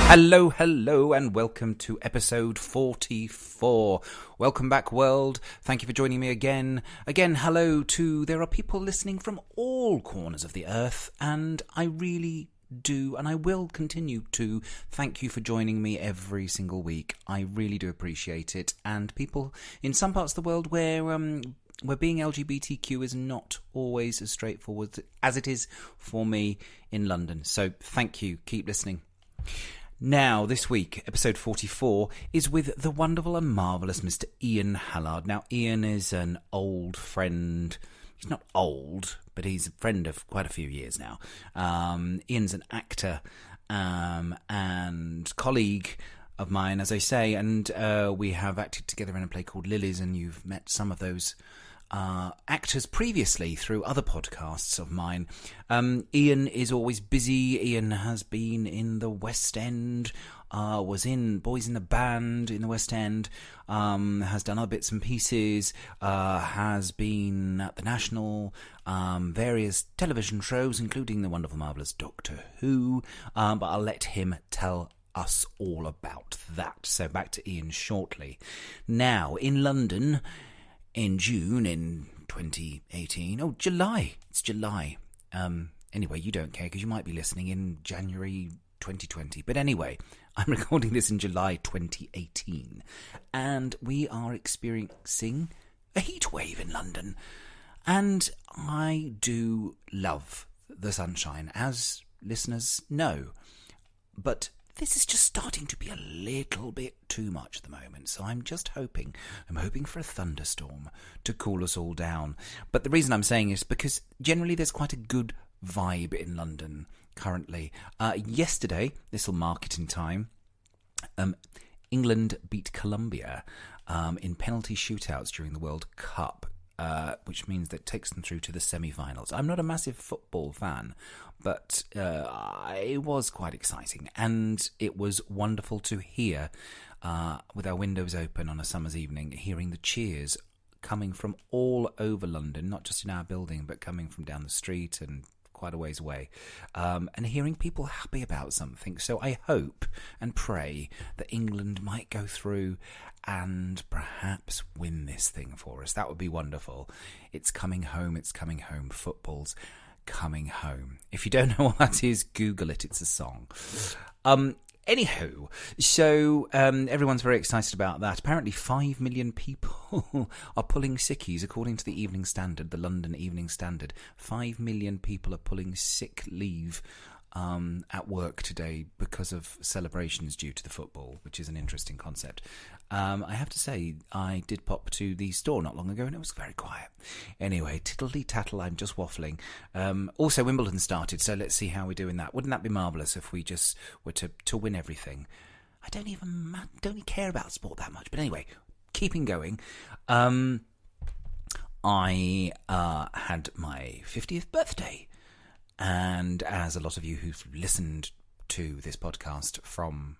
Hello, hello, and welcome to episode 44. Welcome back, world. Thank you for joining me again. Again, hello to... There are people listening from all corners of the earth, and I really do, and I will continue to thank you for joining me every single week. I really do appreciate it. And people in some parts of the world where being LGBTQ is not always as straightforward as it is for me in London. So thank you. Keep listening. Now, this week, episode 44, is with the wonderful and marvellous Mr Ian Hallard. Now, Ian is an old friend. He's not old, but he's a friend of quite a few years now. Ian's an actor and colleague of mine, as I say, and we have acted together in a play called Lilies, and you've met some of those actors previously through other podcasts of mine. Ian is always busy. Ian has been in the West End, was in Boys in the Band in the West End, has done other bits and pieces, has been at the National, various television shows, including the wonderful, marvellous Doctor Who, but I'll let him tell us all about that. So back to Ian shortly. Now, in London, in June in 2018, July, it's July. Anyway, you don't care because you might be listening in January 2020. But anyway, I'm recording this in July 2018, and we are experiencing a heat wave in London. And I do love the sunshine, as listeners know. But this is just starting to be a little bit too much at the moment, so I'm hoping for a thunderstorm to cool us all down. But the reason I'm saying is because generally there's quite a good vibe in London currently. Yesterday, this will mark it in time, England beat Colombia in penalty shootouts during the World Cup, which means that it takes them through to the semi-finals. I'm not a massive football fan, but it was quite exciting, and it was wonderful to hear, with our windows open on a summer's evening, hearing the cheers coming from all over London, not just in our building, but coming from down the street and quite a ways away, and hearing people happy about something. So I hope and pray that England might go through and perhaps win this thing for us. That would be wonderful. It's coming home, football's coming home. If you don't know what that is, Google it, it's a song. Anywho, so everyone's very excited about that. Apparently 5 million people are pulling sickies, according to the Evening Standard, the London Evening Standard. 5 million people are pulling sick leave at work today because of celebrations due to the football, which is an interesting concept. I have to say, I did pop to the store not long ago and it was very quiet. Anyway, tiddly-tattle, I'm just waffling. Also, Wimbledon started, so let's see how we do in that. Wouldn't that be marvellous if we just were to win everything? I don't even care about sport that much, but anyway, keeping going. I had my 50th birthday. And as a lot of you who've listened to this podcast from,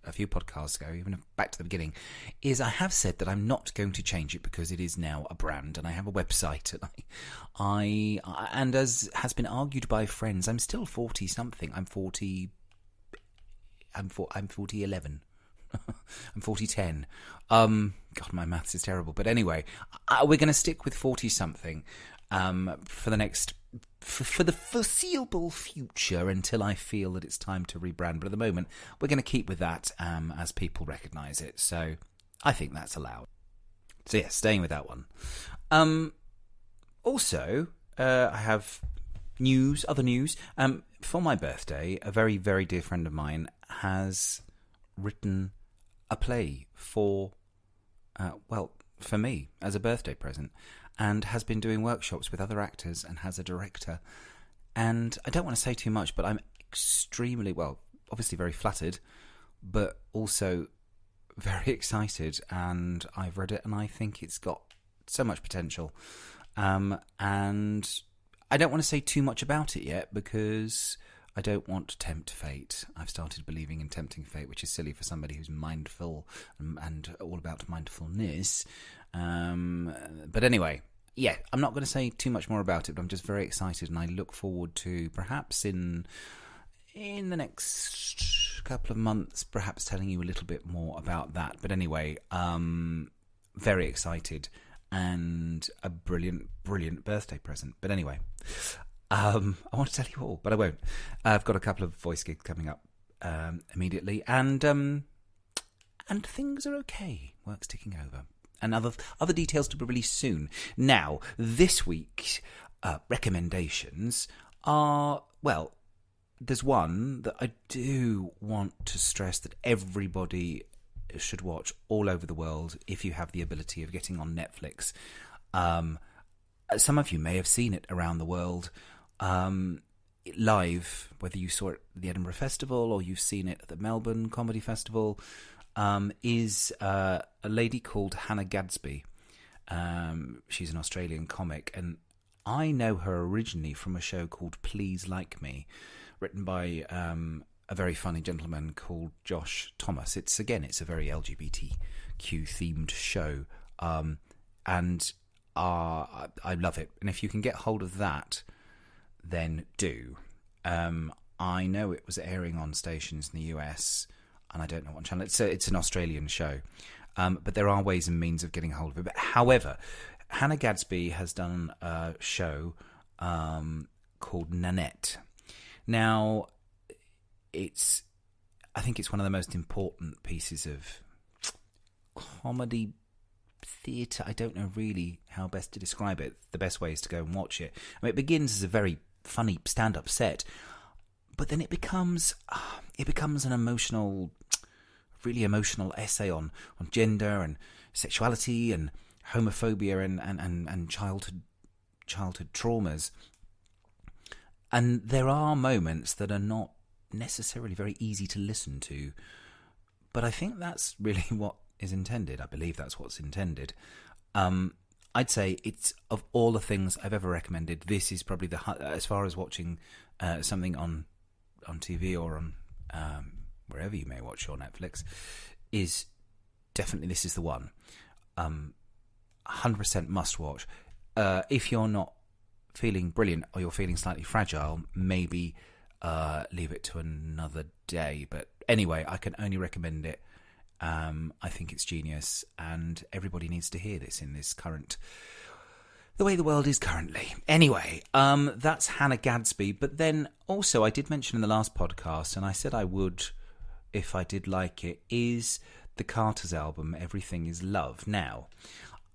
a few podcasts ago, even back to the beginning, is I have said that I'm not going to change it because it is now a brand and I have a website. And and as has been argued by friends, I'm still 40-something. I'm 4011. I'm 4010. God, my maths is terrible. But anyway, we're going to stick with 40-something for the foreseeable future until I feel that it's time to rebrand. But at the moment, we're going to keep with that as people recognise it. So I think that's allowed. So yeah, staying with that one. Also, I have other news. For my birthday, a very, very dear friend of mine has written a play for me as a birthday present, and has been doing workshops with other actors and has a director. And I don't want to say too much, but I'm extremely, obviously very flattered, but also very excited. And I've read it and I think it's got so much potential. And I don't want to say too much about it yet because I don't want to tempt fate. I've started believing in tempting fate, which is silly for somebody who's mindful and all about mindfulness. But anyway, yeah, I'm not going to say too much more about it, but I'm just very excited and I look forward to perhaps in the next couple of months, perhaps telling you a little bit more about that. But anyway, very excited, and a brilliant, brilliant birthday present. But anyway, I want to tell you all, but I won't. I've got a couple of voice gigs coming up immediately, and things are okay. Work's ticking over, and other details to be released soon. Now, this week's recommendations are, well, there's one that I do want to stress that everybody should watch all over the world if you have the ability of getting on Netflix. Some of you may have seen it around the world live, whether you saw it at the Edinburgh Festival or you've seen it at the Melbourne Comedy Festival, is a lady called Hannah Gadsby. She's an Australian comic, and I know her originally from a show called Please Like Me, written by a very funny gentleman called Josh Thomas. It's a very LGBTQ themed show, and I love it. And if you can get hold of that, then do. I know it was airing on stations in the US, and I don't know what channel. It's an Australian show, but there are ways and means of getting hold of it. But however, Hannah Gadsby has done a show called Nanette. Now, I think it's one of the most important pieces of comedy theatre. I don't know really how best to describe it. The best way is to go and watch it. I mean, it begins as a very funny stand-up set, but then it becomes an emotional, really emotional essay on gender and sexuality and homophobia and childhood traumas. And there are moments that are not necessarily very easy to listen to, but I think that's really what is intended. I believe that's what's intended. I'd say it's, of all the things I've ever recommended, this is probably as far as watching something on TV or on wherever you may watch your Netflix, is definitely, this is the one. 100% must watch. If you're not feeling brilliant or you're feeling slightly fragile, maybe leave it to another day. But anyway, I can only recommend it. I think it's genius, and everybody needs to hear this in this the way the world is currently. Anyway, that's Hannah Gadsby. But then also, I did mention in the last podcast, and I said I would if I did like it, is the Carters album, Everything Is Love. Now,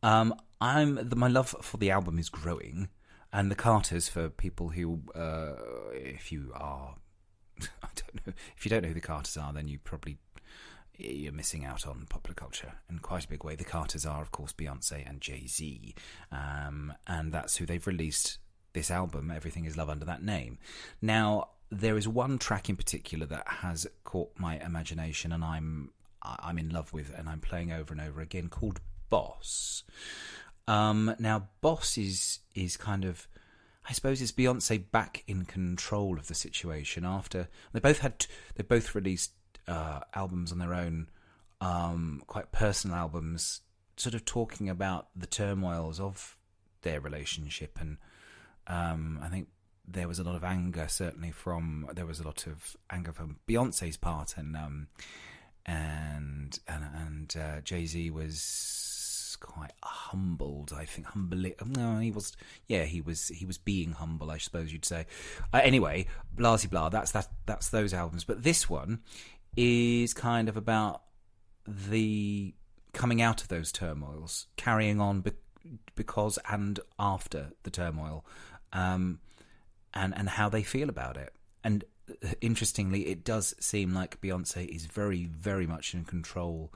my love for the album is growing. And the Carters, for people who, if you don't know who the Carters are, then you're missing out on popular culture in quite a big way. The Carters are, of course, Beyonce and Jay-Z, and that's who they've released this album, Everything Is Love, under that name. Now, there is one track in particular that has caught my imagination, and I'm in love with, and I'm playing over and over again, called Boss. Now, Boss is kind of, I suppose, it's Beyonce back in control of the situation after they both released albums on their own, quite personal albums, sort of talking about the turmoils of their relationship, and I think there was a lot of anger, certainly from Beyonce's part, and Jay-Z was quite humbled, I think. He was being humble, I suppose you'd say. Anyway, blah blah. That's those albums. But this one is kind of about the coming out of those turmoils, carrying on because and after the turmoil, and how they feel about it. And interestingly, it does seem like Beyonce is very, very much in control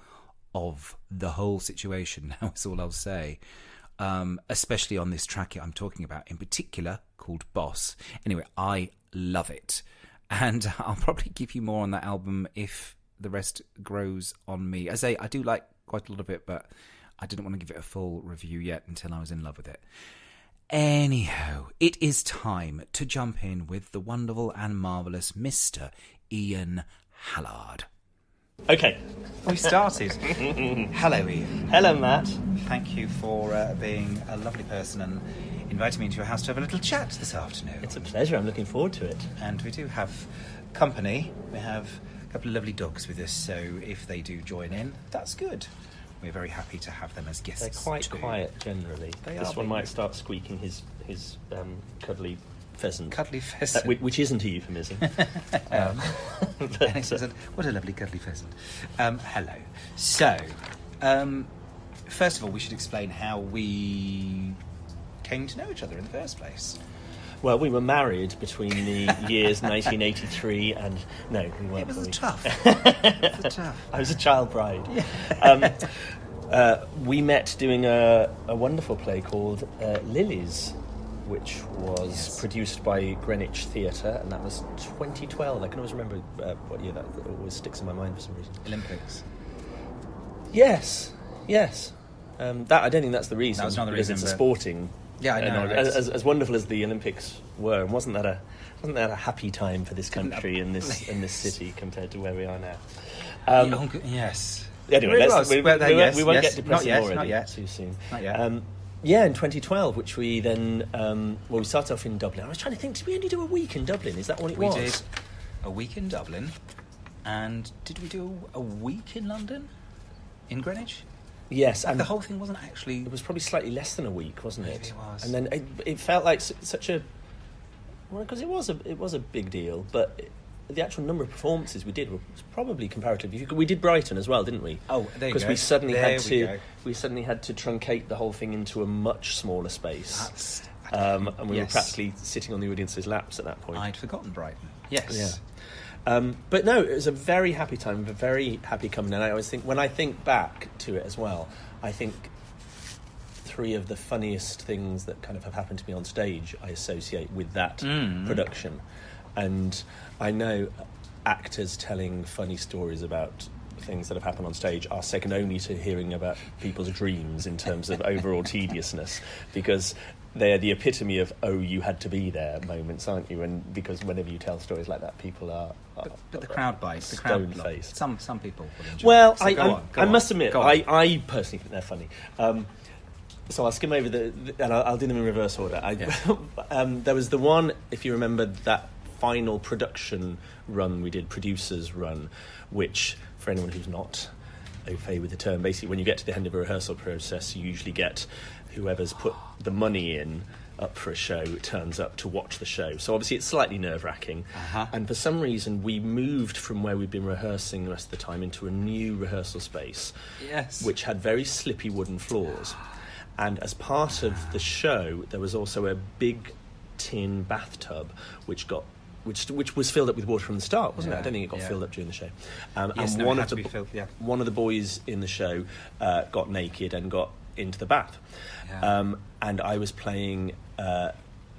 of the whole situation now, is all I'll say. Especially on this track I'm talking about in particular, called Boss. Anyway, I love it. And I'll probably give you more on that album if the rest grows on me. As I do like quite a lot of it, but I didn't want to give it a full review yet until I was in love with it. Anyhow, it is time to jump in with the wonderful and marvellous Mr Ian Hallard. Okay. We started. Hello, Ian. Hello, Matt. Thank you for being a lovely person and inviting me into your house to have a little chat this afternoon. It's a pleasure. I'm looking forward to it. And we do have company. We have a couple of lovely dogs with us, so if they do join in, that's good. We're very happy to have them as guests. They're quite too. quiet generally. This one might start squeaking his cuddly pheasant. Cuddly pheasant. Which isn't a euphemism. What a lovely cuddly pheasant. Hello. So, first of all, we should explain how we came to know each other in the first place. Well, we were married between the years 1983 and... No, we weren't. It was tough. I was a child bride. Yeah. We met doing a wonderful play called Lilies, which was produced by Greenwich Theatre, and that was 2012. I can always remember what year that always sticks in my mind for some reason. Olympics. Yes. That I don't think that's the reason. That was not the reason. Because it's a sporting... Yeah, I know. As wonderful as the Olympics were, and wasn't that a happy time for this country and this city compared to where we are now? Yes. Anyway, we won't get depressing already. Not yet. Too soon. Not yet. In 2012, which we then we started off in Dublin. I was trying to think, did we only do a week in Dublin? Is that what it was? We did a week in Dublin, and did we do a week in London, in Greenwich? Yes, and the whole thing wasn't actually... It was probably slightly less than a week, wasn't it? Maybe it was. And then it felt like such a... Well, because it was a big deal, but the actual number of performances we did was probably comparatively... We did Brighton as well, didn't we? Oh, there you go. Because we suddenly had to truncate the whole thing into a much smaller space. And we were practically sitting on the audience's laps at that point. I'd forgotten Brighton. Yes. Yeah. But no, it was a very happy time, a very happy coming. And I always think, when I think back to it as well, I think three of the funniest things that kind of have happened to me on stage I associate with that production. And I know actors telling funny stories about things that have happened on stage are second only to hearing about people's dreams in terms of overall tediousness, because they're the epitome of, oh, you had to be there moments, aren't you? And because whenever you tell stories like that, people are but the crowd bites, the crowd stone-faced. Some people will enjoy well, it. So I must admit, I personally think they're funny. So I'll skim over and I'll do them in reverse order. There was the one, if you remember, that final production run we did, producers run, which, for anyone who's not au fait with the term, basically when you get to the end of a rehearsal process, you usually get whoever's put the money in up for a show turns up to watch the show. So obviously it's slightly nerve-wracking. And for some reason we moved from where we'd been rehearsing the rest of the time into a new rehearsal space, which had very slippy wooden floors. And as part of the show, there was also a big tin bathtub which was filled up with water from the start, wasn't it? I don't think it got filled up during the show. And one of the boys in the show got naked and got into the bath. And I was playing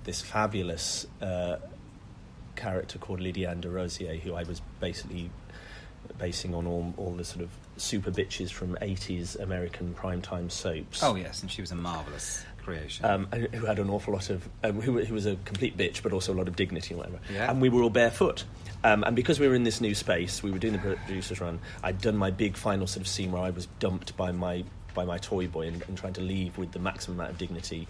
this fabulous character called Lydiane de Rosier, who I was basically basing on all the sort of super bitches from 80s American primetime soaps. Oh yes, and she was a marvellous creation. Who had an awful lot of... who was a complete bitch, but also a lot of dignity and whatever. Yeah. And we were all barefoot. And because we were in this new space, we were doing the producer's run, I'd done my big final sort of scene where I was dumped by my toy boy and trying to leave with the maximum amount of dignity.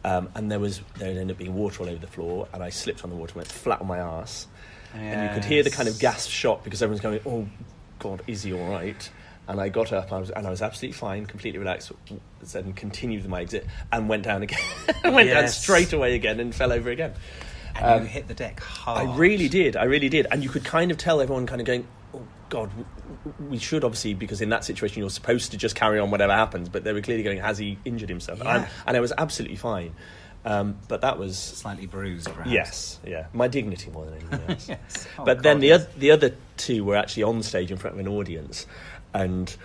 And there ended up being water all over the floor, and I slipped on the water and went flat on my arse. And you could hear the kind of gasp shot because everyone's going, oh, God, is he all right? And I got up, and I was absolutely fine, completely relaxed, and continued my exit, and went down again. Went down straight away again and fell over again. And you hit the deck hard. I really did. And you could kind of tell everyone kind of going, oh, God, we should obviously, because in that situation you're supposed to just carry on whatever happens, but they were clearly going, has he injured himself? Yeah. And I was absolutely fine. But that was... Slightly bruised, perhaps. Yes, yeah. My dignity more than anything else. Yes. Oh, but then the other two were actually on stage in front of an audience, and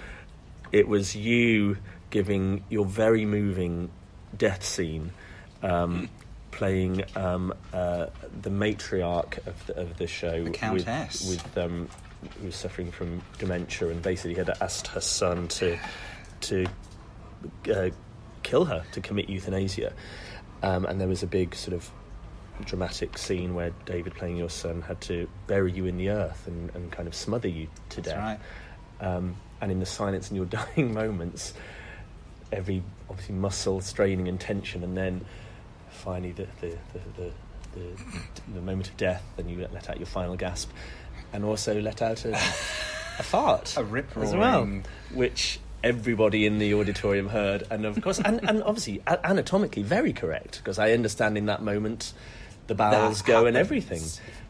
it was you giving your very moving death scene, playing the matriarch of the show, the Countess, who was suffering from dementia, and basically had asked her son to kill her, to commit euthanasia. And there was a big sort of dramatic scene where David, playing your son, had to bury you in the earth and kind of smother you to death. Right. And in the silence in your dying moments, every obviously muscle straining and tension, and then finally the moment of death, and you let out your final gasp. and also let out a fart. A rip-roaring. As well, which everybody in the auditorium heard, and of course, and obviously anatomically very correct, because I understand in that moment the bowels go and everything.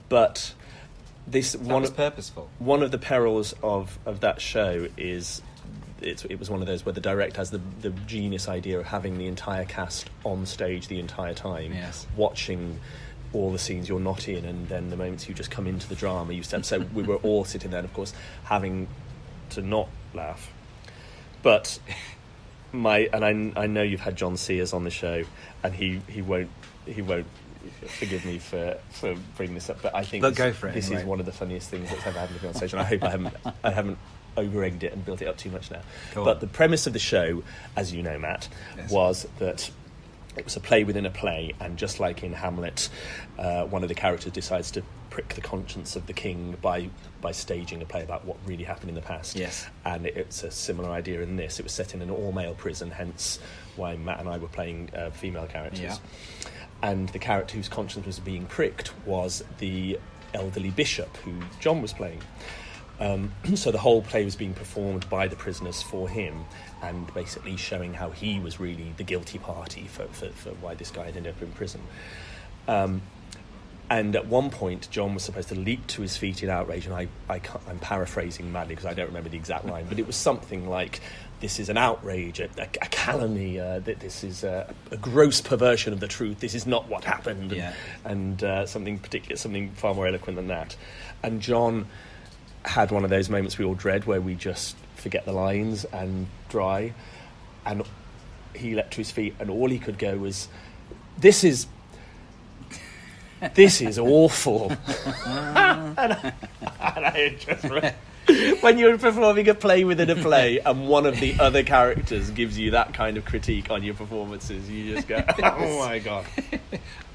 But this was purposeful. One of the perils of that show is it was one of those where the director has the genius idea of having the entire cast on stage the entire time, watching all the scenes you're not in, and then the moments you just come into the drama you step. So we were all sitting there, and of course having to not laugh. But I know you've had John Sears on the show, and he won't forgive me for bringing this up. But I think this is one of the funniest things that's ever happened to me on stage, and I hope I haven't over-egged it and built it up too much now. But the premise of the show, as you know, Matt, was that it was a play within a play, and just like in Hamlet, one of the characters decides to prick the conscience of the king by staging a play about what really happened in the past. Yes. And it's a similar idea in this. It was set in an all-male prison, hence why Matt and I were playing female characters. Yeah. And the character whose conscience was being pricked was the elderly bishop who John was playing. So the whole play was being performed by the prisoners for him, and basically showing how he was really the guilty party for why this guy had ended up in prison. And at one point, John was supposed to leap to his feet in outrage, and I'm paraphrasing madly because I don't remember the exact line, but it was something like, "This is an outrage, a calumny, this is a gross perversion of the truth, this is not what happened," and something far more eloquent than that. And John had one of those moments we all dread, where we just forget the lines and dry, and he leapt to his feet, and all he could go was, "This is awful." and I just when you're performing a play within a play and one of the other characters gives you that kind of critique on your performances, you just go, "Oh my God."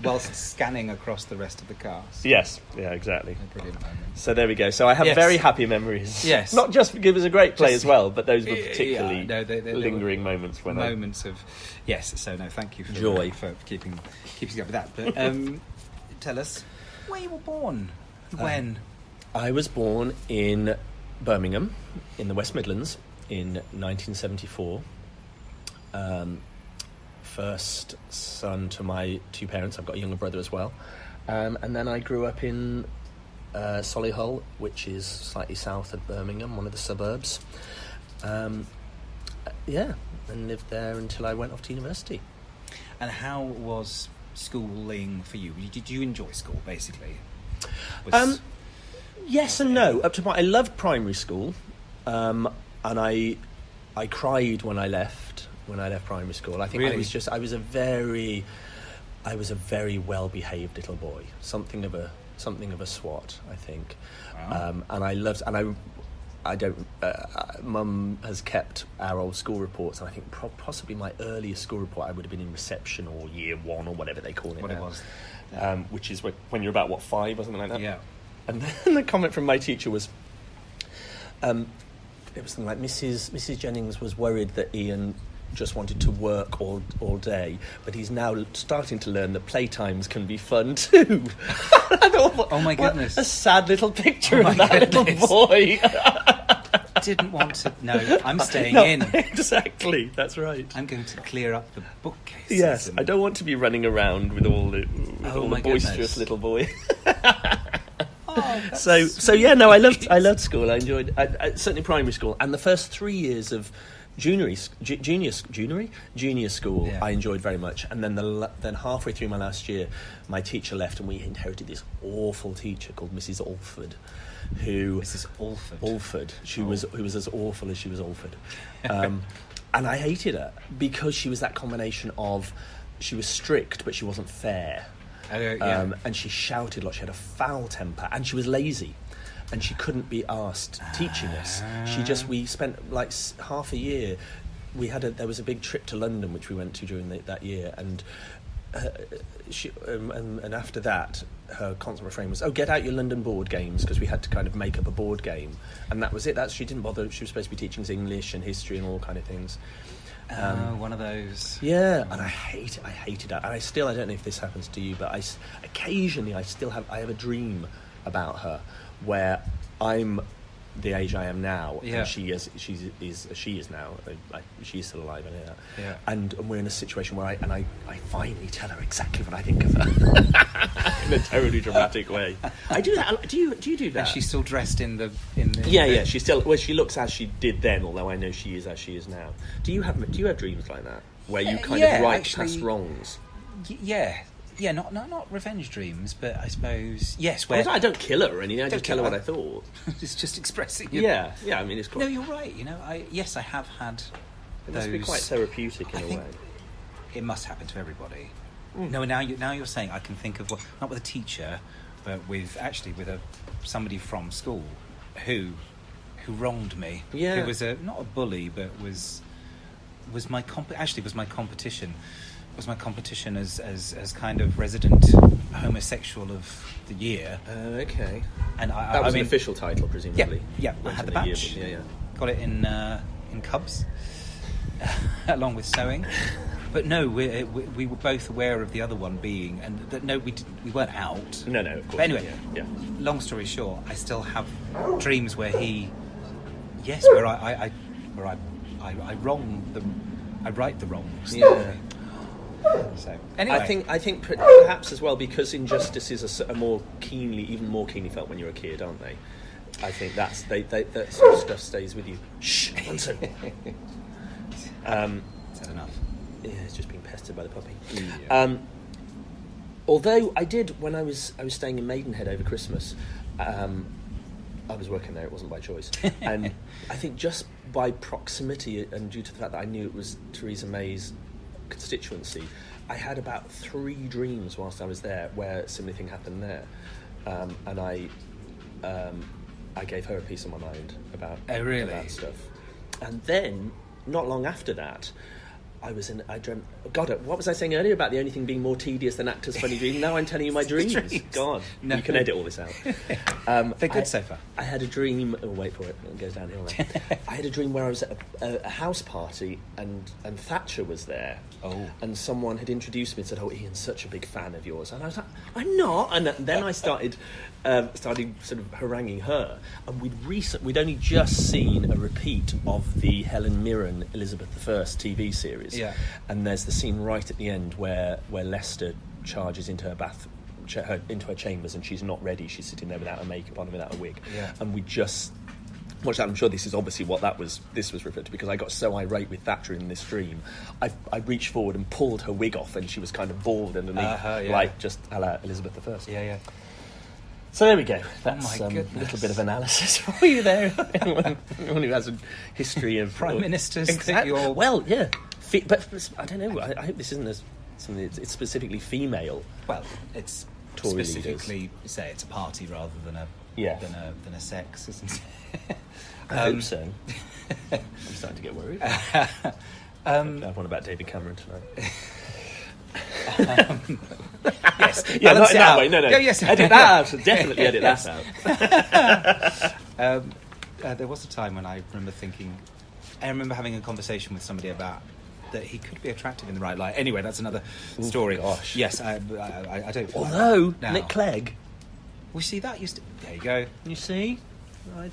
Whilst scanning across the rest of the cast. Yes, yeah, exactly. A brilliant moment. So there we go. So I have very happy memories. Yes. Not just because it was a great play as well, but those were particularly lingering moments. Yes, so no, thank you for joy for keeping up with that. But tell us where you were born. When? I was born in Birmingham, in the West Midlands, in 1974. First son to my two parents. I've got a younger brother as well. And then I grew up in Solihull, which is slightly south of Birmingham, one of the suburbs. And lived there until I went off to university. And how was schooling for you? Did you enjoy school, basically? Yes and no. Up to point, I loved primary school, and I cried when I left primary school. I think really? I was a very well-behaved little boy, something of a swot, I think. Wow. And I don't. Mum has kept our old school reports, and I think possibly my earliest school report I would have been in reception or year one or whatever they call it. It was, which is when you're about 5 or something like that. Yeah. And then the comment from my teacher was, it was something like, Mrs. Jennings was worried that Ian just wanted to work all day, but he's now starting to learn that playtimes can be fun too. Oh my goodness. A sad little picture of that little boy. Didn't want to. No, I'm staying in. Exactly, that's right. I'm going to clear up the bookcases. Yes, I don't want to be running around with all the boisterous little boy. I loved school. I enjoyed certainly primary school, and the first 3 years of junior school. I enjoyed very much, and then halfway through my last year, my teacher left, and we inherited this awful teacher called Mrs. Alford. Mrs. Alford. Who was as awful as she was Alford, and I hated her because she was that combination of, she was strict but she wasn't fair. And she shouted a lot. She had a foul temper, and she was lazy, and she couldn't be asked teaching us. We spent like half a year. There was a big trip to London which we went to during that year, and and after that, her constant refrain was, "Oh, get out your London board games," because we had to kind of make up a board game, and that was it. She didn't bother. She was supposed to be teaching us English and history and all kind of things. One of those. Yeah, and I hated that. And I don't know if this happens to you, but occasionally I have a dream about her where I'm the age I am now, Yeah. and she is now. She's still alive, I know that. Yeah. And we're in a situation where I finally tell her exactly what I think of her in a totally dramatic way. I do that. Do you do that? And she's still dressed in the Yeah. She's still. Well, she looks as she did then, although I know she is as she is now. Do you have dreams like that where you kind of right past wrongs? Yeah, not revenge dreams, but I suppose yes. Where I don't kill her or anything. I just tell her what I thought. It's just expressing. Yeah. I mean, it's quite... No, you're right. I have had. It must be quite therapeutic in a way. It must happen to everybody. No, now you're saying I can think of not with a teacher, but with somebody from school who wronged me. Yeah. Who was not a bully, but was my competition. Was my competition as kind of resident homosexual of the year. Okay. And that was an official title, presumably. Yeah. I had the badge. Yeah. Got it in Cubs, along with sewing. But no, we were both aware of the other one being, and that no, we weren't out. No, of course. But anyway, yeah. Long story short, I still have dreams where where I wrong them, I right the wrongs. Yeah. So anyway, I think perhaps as well, because injustices are even more keenly felt when you're a kid, aren't they? I think that sort of stuff stays with you. Shh, Bunsen. Is that enough? Yeah, it's just being pestered by the puppy. Yeah. Although I did, when I was staying in Maidenhead over Christmas, I was working there. It wasn't by choice, and I think just by proximity and due to the fact that I knew it was Theresa May's constituency, I had about 3 dreams whilst I was there where a similar thing happened there, and I gave her a piece of my mind about about stuff. And then not long after that, I dreamt. God, what was I saying earlier about the only thing being more tedious than actors' funny dreams? Now I'm telling you my dreams. God, no. You can edit all this out. They're good so far. I had a dream. Oh, wait for it. It goes downhill now. I had a dream where I was at a house party and Thatcher was there. Oh. And someone had introduced me and said, "Oh, Ian's such a big fan of yours." And I was like, "I'm not." And then I started sort of haranguing her. And we'd only just seen a repeat of the Helen Mirren Elizabeth I TV series. Yeah. And there's the scene right at the end where Lester charges into her into her chambers, and she's not ready. She's sitting there without her makeup on and without a wig. Yeah. And we just watched that. I'm sure this is obviously what this was referred to, because I got so irate with Thatcher in this dream. I reached forward and pulled her wig off, and she was kind of bald underneath, like just a la Elizabeth I. Yeah. So there we go. That's a little bit of analysis for you there. Anyone who has a history of prime ministers. Exactly. Well, yeah. But I don't know. I hope this isn't something. It's specifically female. Well, it's Tory specifically leaders. Say it's a party rather than a than a sex, isn't it? I hope so. I'm starting to get worried. I have one about David Cameron tonight. Yes. Yeah, not in that out. way. No. Yeah, yes. Edit that out. Definitely edit that out. There was a time when I remember having a conversation with somebody about that he could be attractive in the right light. Anyway, that's another story. Gosh. Yes, I don't. Although now. Nick Clegg. We see that used to. There you go. You see. Right.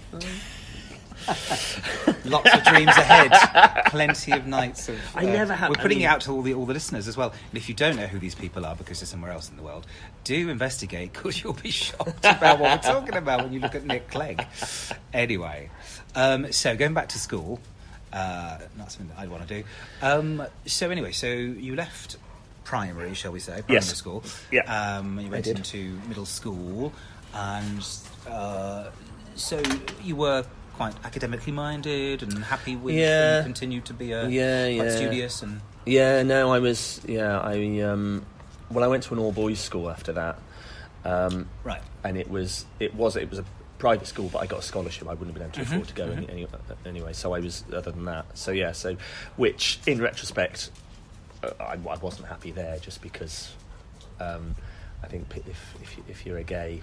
Lots of dreams ahead. Plenty of nights of. I never have. We're putting it out to all the listeners as well. And if you don't know who these people are because they're somewhere else in the world, do investigate, because you'll be shocked about what we're talking about when you look at Nick Clegg. Anyway, so going back to school, not something that I'd want to do. So you left primary, shall we say, primary school. Yeah. You went into middle school, and so you were quite academically minded and happy with, and continued to be quite studious and. Yeah, no, I was. Yeah, I went to an all boys school after that. Right. And it was a private school, but I got a scholarship. I wouldn't have been able to afford to go anyway. So I was, other than that. So yeah, which in retrospect, I wasn't happy there, just because I think if you're a gay,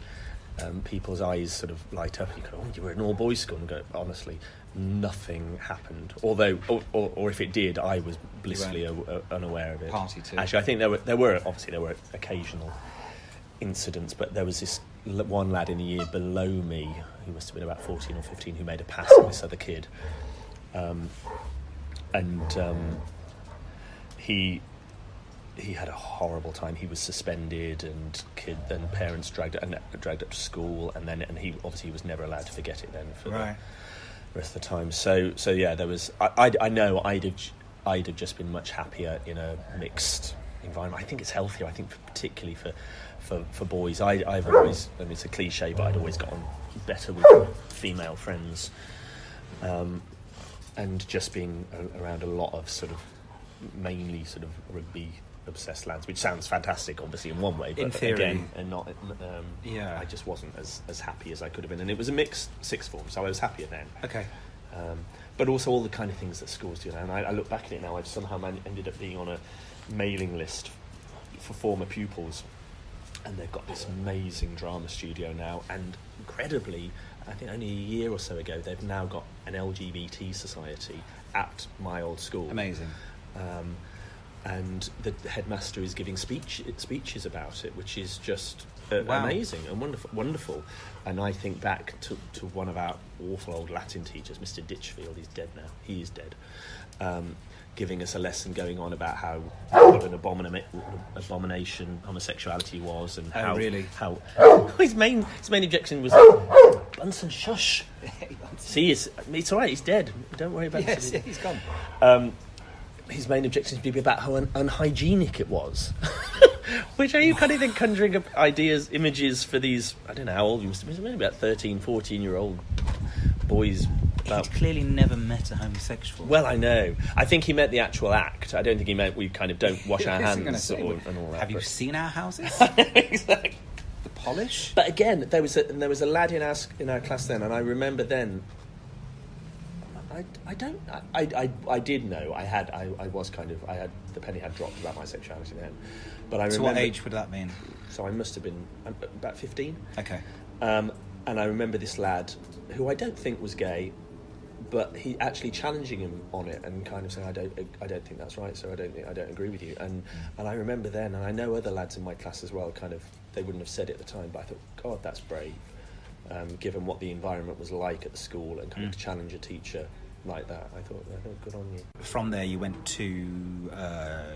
people's eyes sort of light up. You go, "Oh, you were in an all boys school," and go, honestly, nothing happened. Although, or if it did, I was blissfully unaware of it. Party too. Actually, I think there were occasional incidents, but there was this one lad in a year below me, who must have been about 14 or 15, who made a pass at this other kid. He had a horrible time. He was suspended, and parents dragged up to school, and he obviously was never allowed to forget it then for the rest of the time. So yeah, there was. I know I'd have just been much happier in a mixed environment. I think it's healthier. I think particularly for boys. I've always, I mean, it's a cliche, but I'd always got on better with female friends, and just being around a lot of sort of mainly sort of rugby obsessed lads, which sounds fantastic obviously in one way, but in theory, again, and not I just wasn't as happy as I could have been, and it was a mixed sixth form, so I was happier then. But also all the kind of things that schools do now, and I look back at it now, I've somehow ended up being on a mailing list for former pupils, and they've got this amazing drama studio now, and incredibly, I think only a year or so ago, they've now got an LGBT society at my old school. Amazing. And the headmaster is giving speeches about it, which is just amazing and wonderful. And I think back to one of our awful old Latin teachers, Mr Ditchfield. He's dead now. He is dead. Giving us a lesson going on about what an abomination homosexuality was, and how his main objection was Bunsen, shush. See, it's all right. He's dead. Don't worry about it. Yes, he's gone. His main objection would be about how unhygienic it was. Which are you kind of conjuring up images for these, I don't know how old you must have been, maybe about 13, 14-year-old boys. He'd clearly never met a homosexual. Well, I know. I think he meant the actual act. I don't think he meant we kind of don't wash our hands and all that. Have you seen our houses? Exactly. The polish? But again, there was a lad in our class then, and I remember then, I did know I had the penny had dropped about my sexuality then, but I remember. So what age would that mean? So I must have been about 15. Okay. And I remember this lad who I don't think was gay, but he actually challenging him on it and kind of saying, I don't think that's right, so I don't agree with you. And I remember then, and I know other lads in my class as well, kind of, they wouldn't have said it at the time, but I thought, God, that's brave, given what the environment was like at the school, and kind of to challenge a teacher like that. I thought good on you. From there you went to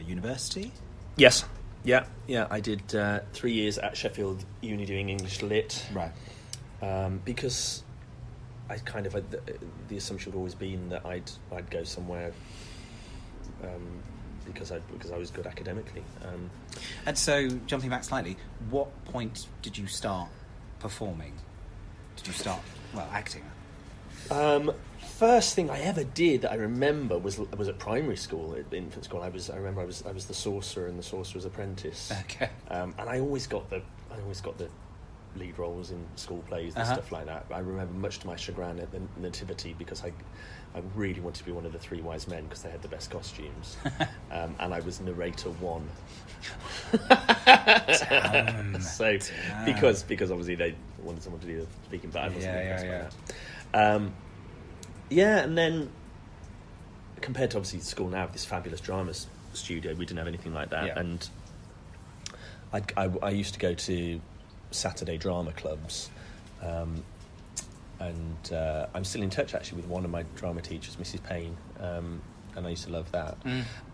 university? Yes. Yeah, I did 3 years at Sheffield Uni doing English Lit. Right. Because I kind of the assumption had always been that I'd go somewhere because I was good academically. And so, jumping back slightly, what point did you start performing? Did you start acting? First thing I ever did that I remember was at primary school, at infant school. I remember I was the sorcerer in the Sorcerer's Apprentice. Okay. And I always got the lead roles in school plays and stuff like that. I remember, much to my chagrin, at the Nativity, because I really wanted to be one of the three wise men because they had the best costumes. And I was narrator 1. So because obviously they wanted someone to do the speaking, but I wasn't impressed by that. And then compared to obviously school now, this fabulous drama studio, we didn't have anything like that. And I used to go to Saturday drama clubs, and I'm still in touch actually with one of my drama teachers, Mrs Payne, and I used to love that.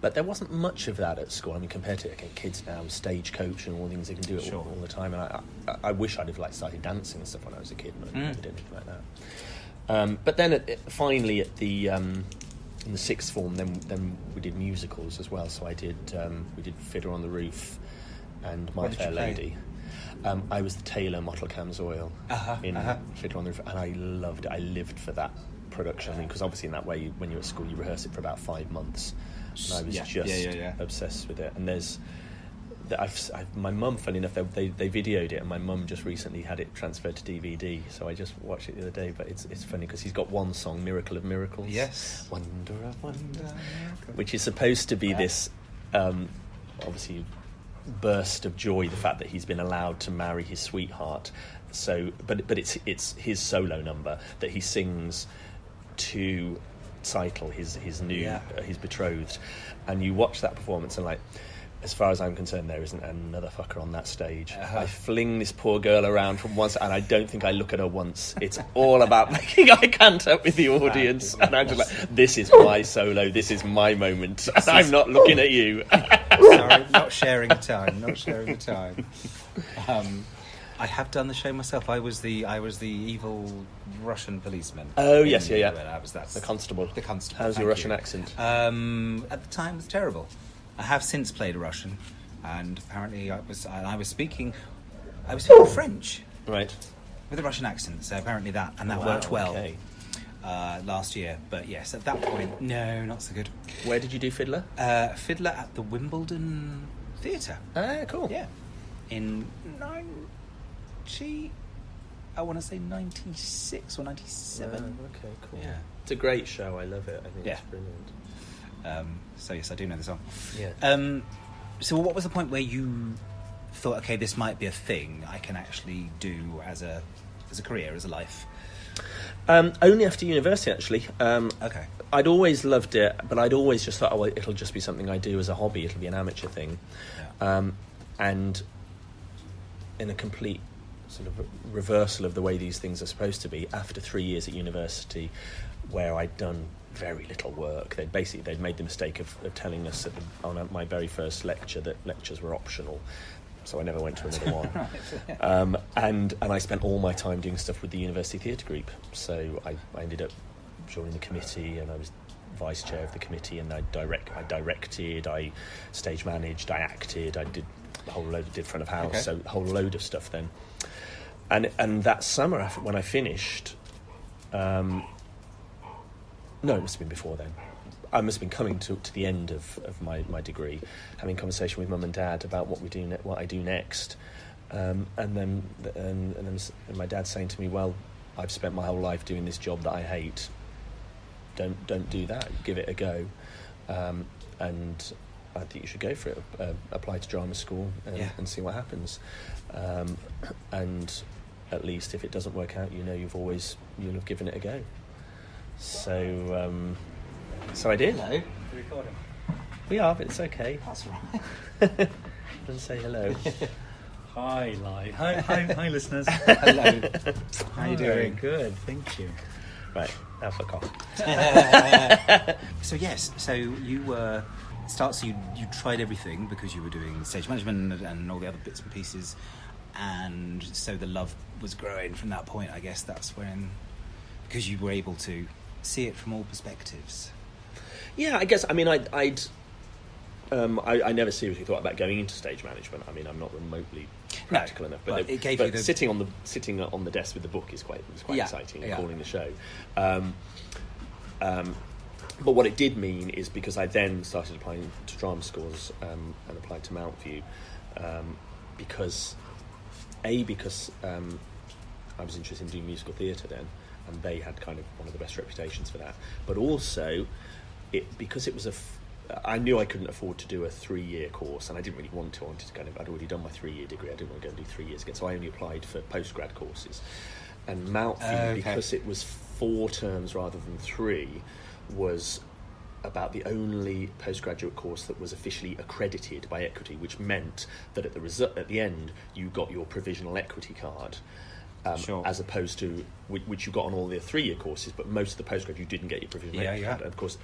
But there wasn't much of that at school. I mean, compared to kids now, Stagecoach and all the things they can do it all the time. And I wish I'd have started dancing and stuff when I was a kid, but I never did anything like that. But then finally at the in the sixth form, then we did musicals as well. So we did Fiddler on the Roof and My Fair Lady. I was the tailor, Mottle Cams Oil, in Fiddler on the Roof, and I loved it. I lived for that production. I mean, because obviously in that way, when you're at school, you rehearse it for about 5 months. And I was just obsessed with it. And my mum, funny enough, they videoed it, and my mum just recently had it transferred to DVD, so I just watched it the other day. But it's funny because he's got one song, Miracle of Miracles. Yes. Wonder of Wonder. Which is supposed to be this, obviously, burst of joy, the fact that he's been allowed to marry his sweetheart. So, but it's his solo number that he sings to Title, his new his betrothed, and you watch that performance and as far as I'm concerned, there isn't another fucker on that stage. I fling this poor girl around from once, and I don't think I look at her once. It's all about making eye contact with the audience, and I'm just like, this is my solo, this is my moment, and I'm not looking at you. Sorry, not sharing the time. I have done the show myself. I was the evil Russian policeman. Oh yes, yeah. I was that. The constable. How's your Russian accent? At the time, it was terrible. I have since played a Russian, and apparently I was speaking French, right, with a Russian accent. So apparently that worked well. Okay. Last year, but yes, at that point, no, not so good. Where did you do Fiddler? Fiddler at the Wimbledon Theatre. Ah, cool. Yeah, in I want to say 96 or 97. Okay, cool. Yeah, it's a great show. I love it. I think it's brilliant. So yes, I do know the song. Yeah. So what was the point where you thought, okay, this might be a thing I can actually do as a career, as a life? Only after university, actually. Okay. I'd always loved it, but I'd always just thought, it'll just be something I do as a hobby. It'll be an amateur thing. Yeah. And in a complete sort of reversal of the way these things are supposed to be, after 3 years at university, where I'd done very little work, they'd made the mistake of telling us on my very first lecture that lectures were optional. So I never went to another one. Right, yeah. And I spent all my time doing stuff with the university theatre group. So I ended up joining the committee, and I was vice chair of the committee, and I directed, I stage managed, I acted, I did a whole load, did front of house, so a whole load of stuff then. And that summer, when I finished, no, it must have been before then. I must have been coming to the end of my degree, having a conversation with mum and dad about what I do next, and then my dad saying to me, "Well, I've spent my whole life doing this job that I hate. Don't do that. Give it a go, and I think you should go for it. Apply to drama school and see what happens. And at least if it doesn't work out, you'll have given it a go." So I did. Hello. Are we recording? We are, but it's okay. That's right. Doesn't say hello. Hi, Li. Hi, listeners. Hello. How are you doing? Good, thank you. Right, now fuck off. So yes, so you were so you tried everything because you were doing stage management and all the other bits and pieces, and so the love was growing from that point. I guess that's when, because you were able to see it from all perspectives. Yeah, I guess. I mean, I never seriously thought about going into stage management. I mean, I'm not remotely practical enough. But it gave you the... sitting on the desk with the book was quite exciting. And calling the show. But what it did mean is, because I then started applying to drama schools and applied to Mountview, because I was interested in doing musical theatre then, and they had kind of one of the best reputations for that. But also, because it was I knew I couldn't afford to do a 3-year course, and I didn't really want to. I'd already done my 3-year degree. I didn't want to go and do 3 years again, so I only applied for postgrad courses. And Mountview, because it was 4 terms rather than 3, was about the only postgraduate course that was officially accredited by Equity, which meant that at the end you got your provisional equity card. Sure. As opposed to which you got on all the 3-year course, but most of the postgrad you didn't get your provisional equity card. And of course,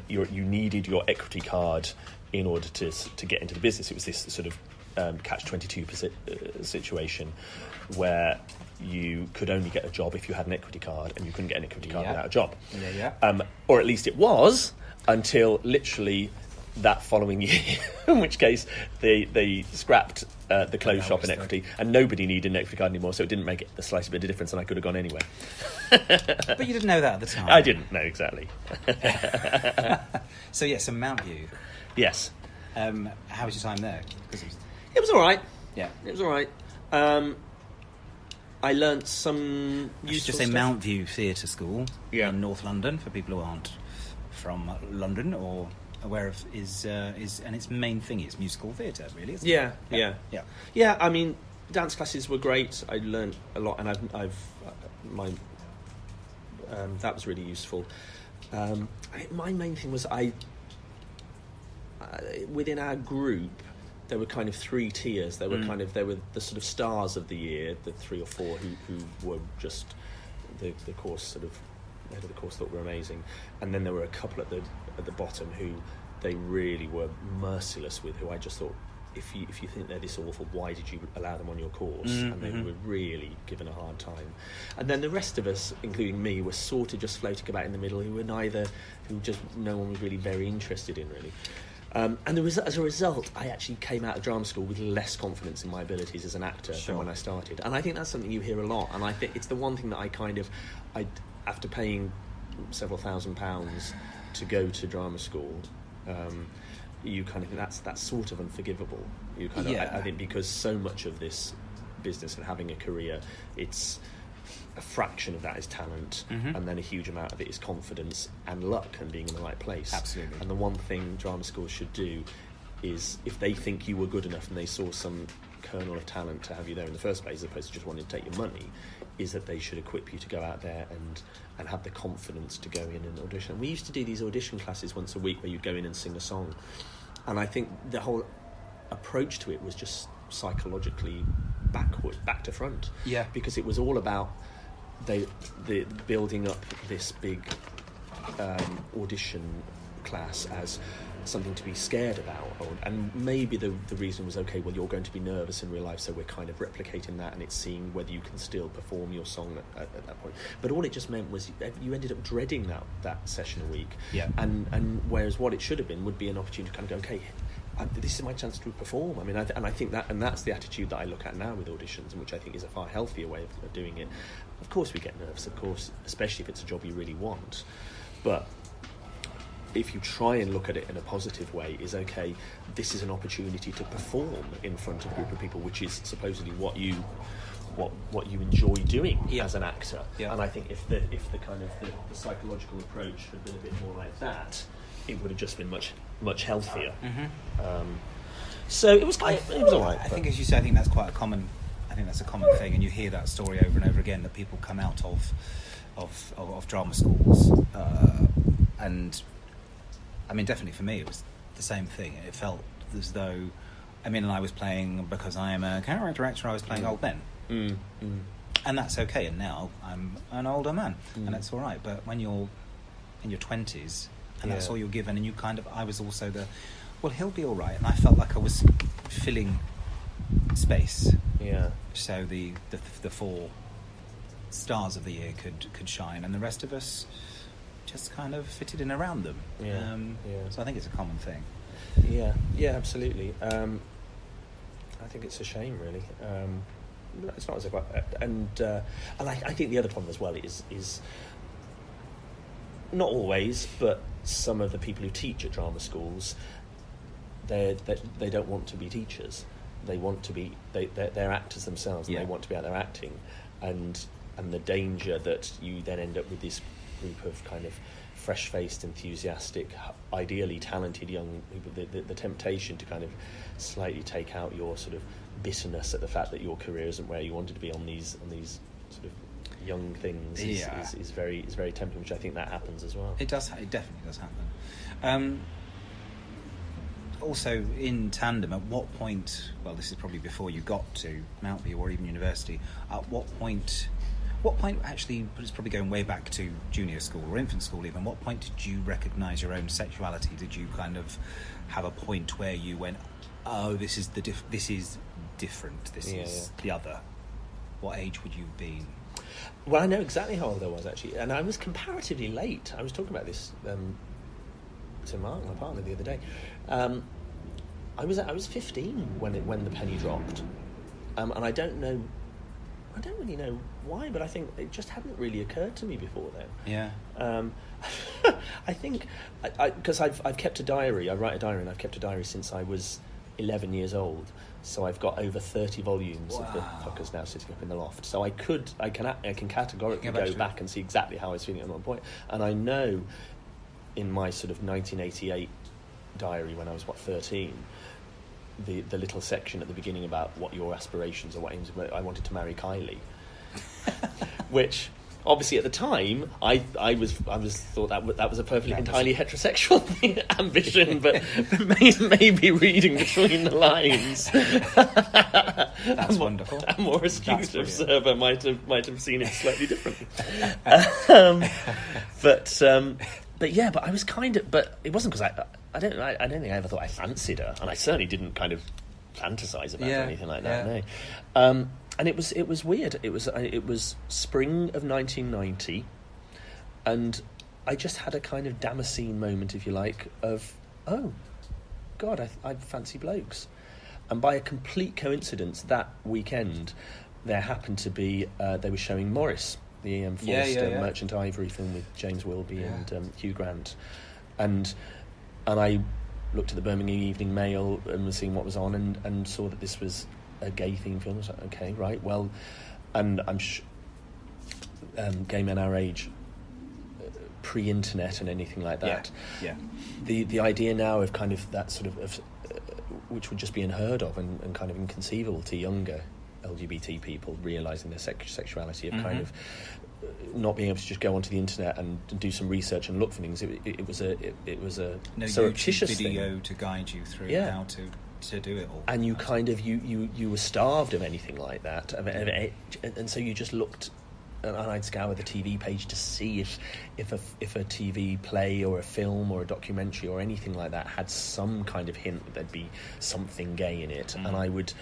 you needed your equity card in order to get into the business. It was this sort of catch-22 situation where you could only get a job if you had an equity card, and you couldn't get an equity card without a job. Or at least it was, until literally that following year, in which case they scrapped the clothes shop in Equity, and nobody needed an equity card anymore, so it didn't make the slightest bit of difference, and I could have gone anyway. But you didn't know that at the time. I didn't know, exactly. So Mountview. Yes. How was your time there? It was all right. Yeah. It was all right. I learnt some useful stuff. stuff. Mountview Theatre School in North London, for people who aren't from London or aware of, is and its main thing is musical theatre, really, isn't it? Yeah. I mean, dance classes were great. I learned a lot, and that was really useful. My main thing was I within our group, there were kind of 3 tiers. There were the sort of stars of the year, the 3 or 4 who were just the course sort of head of the course thought were amazing, and then there were a couple at the bottom who they really were merciless with, who I just thought, if you think they're this awful, why did you allow them on your course? And they were really given a hard time. And then the rest of us, including me, were sort of just floating about in the middle, who just no one was really very interested in, really. And as a result, I actually came out of drama school with less confidence in my abilities as an actor than when I started. And I think that's something you hear a lot. And I think it's the one thing that I after paying several £1,000s to go to drama school, you kind of think that's sort of unforgivable. You kind of, I think, because so much of this business and having a career, it's a fraction of that is talent, and then a huge amount of it is confidence and luck and being in the right place. Absolutely. And the one thing drama schools should do is, if they think you were good enough and they saw some kernel of talent to have you there in the first place, as opposed to just wanting to take your money, is that they should equip you to go out there and have the confidence to go in and audition. We used to do these audition classes once a week where you'd go in and sing a song, and I think the whole approach to it was just psychologically back to front. Yeah. Because it was all about the building up this big audition class as something to be scared about, and maybe the reason was, okay, well, you're going to be nervous in real life, so we're kind of replicating that, and it's seeing whether you can still perform your song at that point. But all it just meant was you ended up dreading that session a week. Yeah. And whereas what it should have been would be an opportunity to kind of go, okay, this is my chance to perform. I mean, I think that's the attitude that I look at now with auditions, and which I think is a far healthier way of doing it. Of course we get nervous, of course, especially if it's a job you really want, but if you try and look at it in a positive way, is, okay, this is an opportunity to perform in front of a group of people, which is supposedly what you enjoy doing as an actor. Yeah. And I think if the kind of the psychological approach had been a bit more like that, it would have just been much healthier. So it was all right. I think, as you say, I think that's a common thing, and you hear that story over and over again, that people come out of drama schools, and I mean, definitely for me, it was the same thing. It felt as though, and I was playing, because I am a character actor, I was playing old men. And that's okay, and now I'm an older man, and that's all right. But when you're in your 20s, and that's all you're given, and I was also he'll be all right, and I felt like I was filling space. Yeah. So the 4 stars of the year could shine, and the rest of us just kind of fitted in around them. So I think it's a common thing. Yeah, absolutely. I think it's a shame, really. It's not as if I think the other problem as well is not always, but some of the people who teach at drama schools, they don't want to be teachers. They want to be they're actors themselves, and they want to be out there acting, and the danger that you then end up with this group of kind of fresh-faced, enthusiastic, ideally talented young people, the temptation to kind of slightly take out your sort of bitterness at the fact that your career isn't where you wanted to be on these sort of young things is very tempting, which I think that happens as well. It definitely does happen. Also, in tandem, at what point, well, this is probably before you got to Mountby or even university, at what point, actually, it's probably going way back to junior school or infant school even, what point did you recognise your own sexuality? Did you kind of have a point where you went, oh, this is different, this is the other? What age would you have been? Well, I know exactly how old I was, actually, and I was comparatively late. I was talking about this to Mark, my partner, the other day. I was 15 when the penny dropped, and I don't really know why, but I think it just hadn't really occurred to me before then. Yeah. I think because I've kept a diary. I write a diary, and I've kept a diary since I was 11 years old. So I've got over 30 volumes of the fuckers now sitting up in the loft. So I can categorically go back and see exactly how I was feeling at one point. And I know in my sort of 1988 diary, when I was 13, the little section at the beginning about what your aspirations or what aims, I wanted to marry Kylie, which obviously at the time, I was thought that was a perfectly entirely heterosexual ambition, but maybe reading between the lines, that's wonderful. A more astute observer might have seen it slightly differently. But I was but it wasn't because I don't think I ever thought I fancied her, and I certainly didn't kind of fantasize about her or anything like that. No. And it was weird. It was spring of 1990, and I just had a kind of Damascene moment, if you like, of, oh, God, I fancy blokes. And by a complete coincidence, that weekend, there happened to be, they were showing Morris, the E.M. Forster Merchant Ivory film with James Wilby and Hugh Grant. And I looked at the Birmingham Evening Mail and was seeing what was on, and saw that this was a gay-themed film. I was like, okay, right, well, and I'm gay men our age, pre-internet and anything like that. Yeah. The idea now of kind of that sort of which would just be unheard of and kind of inconceivable to younger LGBT people realising their sexuality, of kind of not being able to just go onto the internet and do some research and look for things. It was a no surreptitious YouTube video thing to guide you through how to do it all. And you kind of you were starved of anything like that, and so you just looked. And I'd scour the TV page to see if a TV play or a film or a documentary or anything like that had some kind of hint that there'd be something gay in it, and I would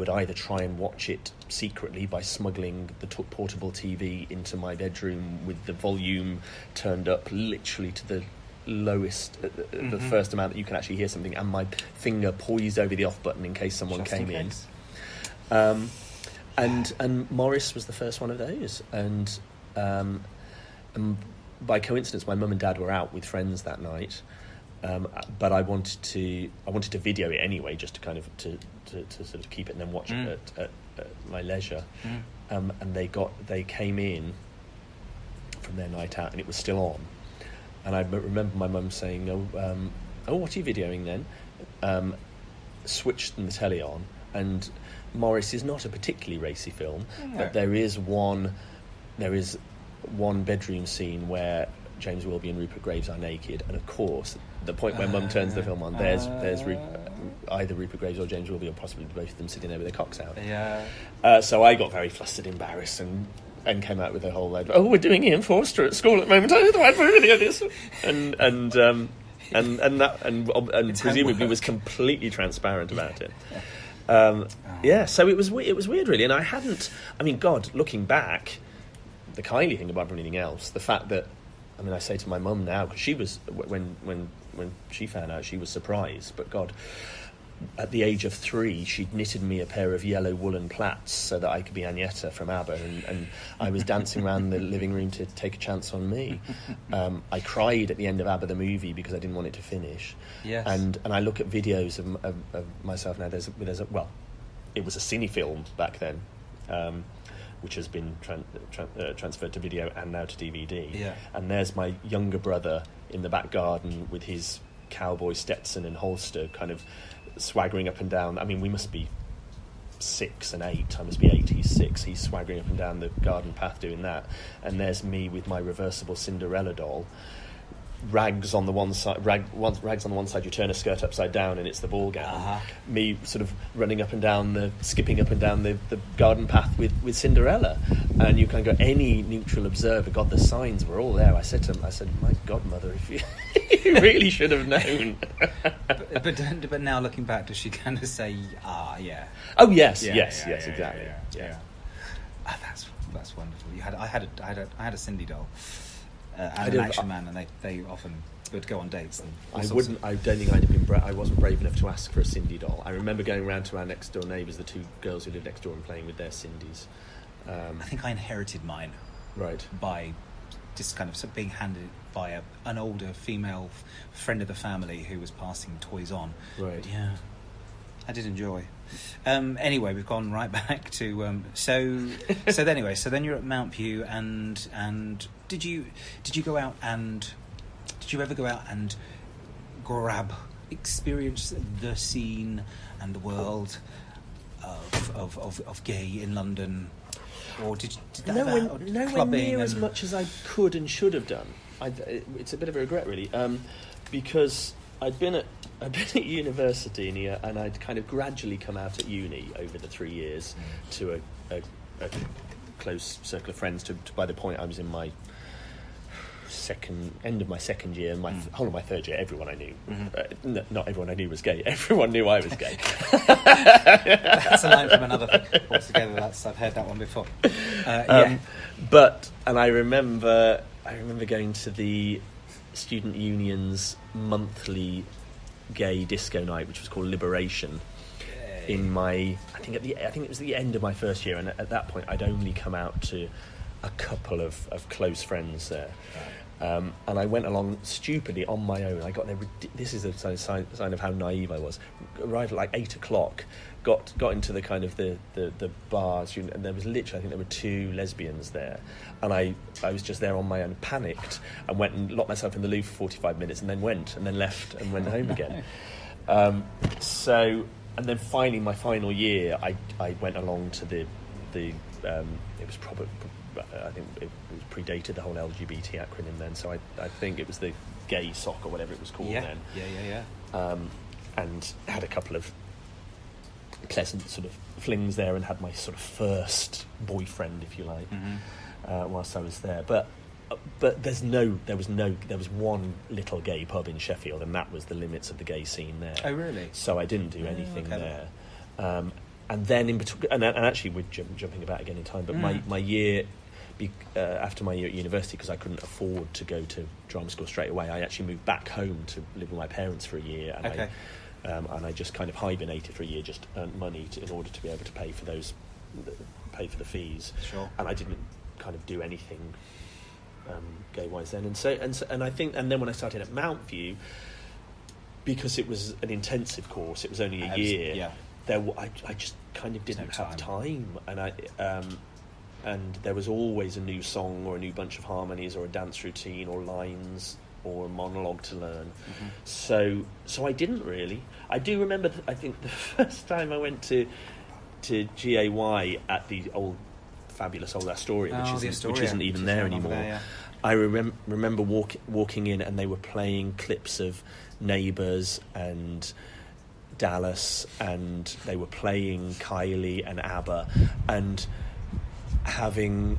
either try and watch it secretly by smuggling the portable TV into my bedroom with the volume turned up literally to the lowest, the first amount that you can actually hear something, and my finger poised over the off button in case someone came in. And Morris was the first one of those, and by coincidence, my mum and dad were out with friends that night, but I wanted to video it anyway, just to kind of to sort of keep it and then watch it at my leisure. And they came in from their night out, and it was still on, and I remember my mum saying, "Oh, what are you videoing then?" Switched the telly on, and Morris is not a particularly racy film, but there is one bedroom scene where James Wilby and Rupert Graves are naked, and of course, the point where Mum turns the film on, there's either Rupert Graves or James Wilby, or possibly both of them sitting there with their cocks out. So I got very flustered, embarrassed, and came out with a whole load. Oh, we're doing Ian Forster at school at the moment. I thought I'd video this, and presumably was completely transparent about it. So it was weird, really, and I mean, God, looking back, the Kylie thing above anything else, the fact that, I mean, I say to my mum now, because she was, when she found out, she was surprised, but God, at the age of 3, she'd knitted me a pair of yellow woolen plaits so that I could be Agatha from Abba, and I was dancing around the living room to take a chance on me. I cried at the end of Abba the movie because I didn't want it to finish. Yes. And I look at videos of myself now. There's it was a cine film back then, which has been transferred to video and now to DVD. Yeah. And there's my younger brother in the back garden with his cowboy Stetson and holster, kind of swaggering up and down. I mean, we must be 6 and 8. I must be 8. He's 6. He's swaggering up and down the garden path doing that. And there's me with my reversible Cinderella doll. Rags on the one side. Rags on the one side. You turn a skirt upside down, and it's the ball gown. Me sort of skipping up and down the garden path with Cinderella. And you can go. Any neutral observer, God, the signs were all there. I said to him, my godmother, if you, you really should have known. but now looking back, does she kind of say, yeah? Oh yes, exactly. Yeah. That's wonderful. I had a Cindy doll. And an Action Man, and they often would go on dates. And I don't think I'd have been. I wasn't brave enough to ask for a Cindy doll. I remember going around to our next door neighbours, the 2 girls who lived next door, and playing with their Cindys. I think I inherited mine, right, by just kind of being handed by an older female friend of the family who was passing toys on. Right. But yeah, I did enjoy. Anyway, we've gone right back to so then you're at Mount View, and did you ever go out and experience the scene and the world of gay in London or did that nowhere clubbing near as much as I could and should have done. It's a bit of a regret, really, because I'd been at university and I'd kind of gradually come out at uni over the 3 years to a close circle of friends. To by the point I was in my end of my second year, and whole of my third year, everyone I knew, not everyone I knew was gay. Everyone knew I was gay. That's a line from another thing altogether. I've heard that one before. And I remember going to the student union's monthly gay disco night, which was called Liberation. In I think it was the end of my first year, and at that point I'd only come out to a couple of close friends there. And I went along stupidly on my own. I got there. This is a sign of how naive I was. Arrived at like 8 o'clock. Got into the kind of the bar, and there was literally, I think there were 2 lesbians there, and I was just there on my own, panicked, and went and locked myself in the loo for 45 minutes, and then left and went home again. And then finally, my final year, I went along to the it was probably, I think it was predated the whole LGBT acronym then, so I think it was the gay sock or whatever it was called then. Yeah. And had a couple of pleasant sort of flings there, and had my sort of first boyfriend, if you like, whilst I was there. But there was one little gay pub in Sheffield, and that was the limits of the gay scene there. Oh, really? So I didn't do anything there. And then in between, and actually we're jumping about again in time, but my year, after my year at university, because I couldn't afford to go to drama school straight away, I actually moved back home to live with my parents for a year, and I just kind of hibernated for a year, just earned money in order to be able to pay for the fees. Sure. And I didn't kind of do anything gay-wise then, and I think, and then when I started at Mount View, because it was an intensive course, it was only a year. I just kind of didn't have time, and there was always a new song or a new bunch of harmonies or a dance routine or lines or a monologue to learn. So I didn't really. I do remember, I think the first time I went to GAY at the old fabulous old Astoria, which isn't even there anymore. There. I remember walking in, and they were playing clips of Neighbours and Dallas, and they were playing Kylie and Abba, and having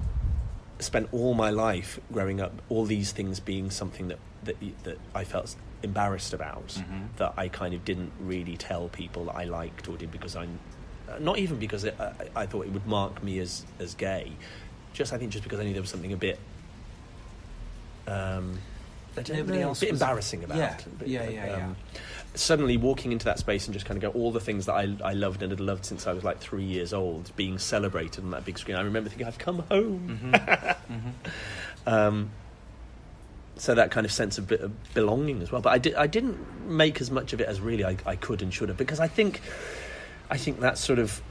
spent all my life growing up, all these things being something that I felt embarrassed about, that I kind of didn't really tell people that I liked or did, because not even because I thought it would mark me as gay, just because I knew there was something a bit embarrassing about it. Suddenly walking into that space and just kind of go, all the things that I loved and had loved since I was like 3 years old being celebrated on that big screen. I remember thinking, I've come home. So that kind of sense of belonging as well. But I didn't make as much of it as really I could and should have, because I think that sort of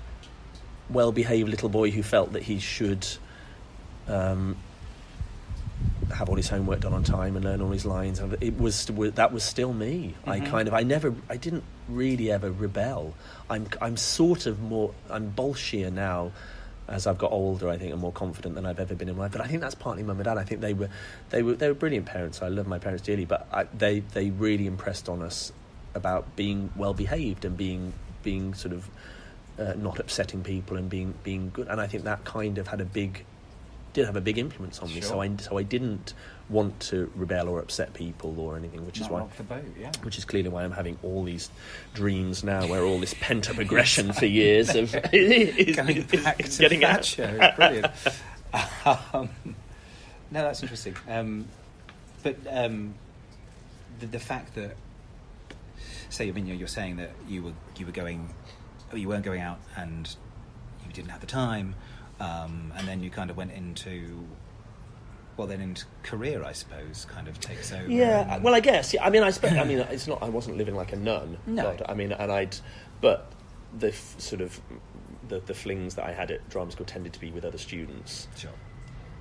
well-behaved little boy who felt that he should have all his homework done on time and learn all his lines, that was still me. I didn't really ever rebel. I'm sort of more, I'm bolshier now as I've got older, I think, and more confident than I've ever been in my life. But I think that's partly mum and dad. I think they were brilliant parents. I love my parents dearly, but they really impressed on us about being well behaved and being sort of not upsetting people and being good. And I think that kind of did have a big influence on me. So I didn't want to rebel or upset people or anything, which is clearly why I'm having all these dreams now, where all this pent up aggression for years of is getting out. Show. Brilliant. No, that's interesting. But the fact that, say, I mean, you're saying that you weren't going out and you didn't have the time. And then you kind of went into career, I suppose, kind of takes over. Yeah, well, I guess. Yeah, I mean, it's not. I wasn't living like a nun. No. But the sort of the flings that I had at drama school tended to be with other students. Sure.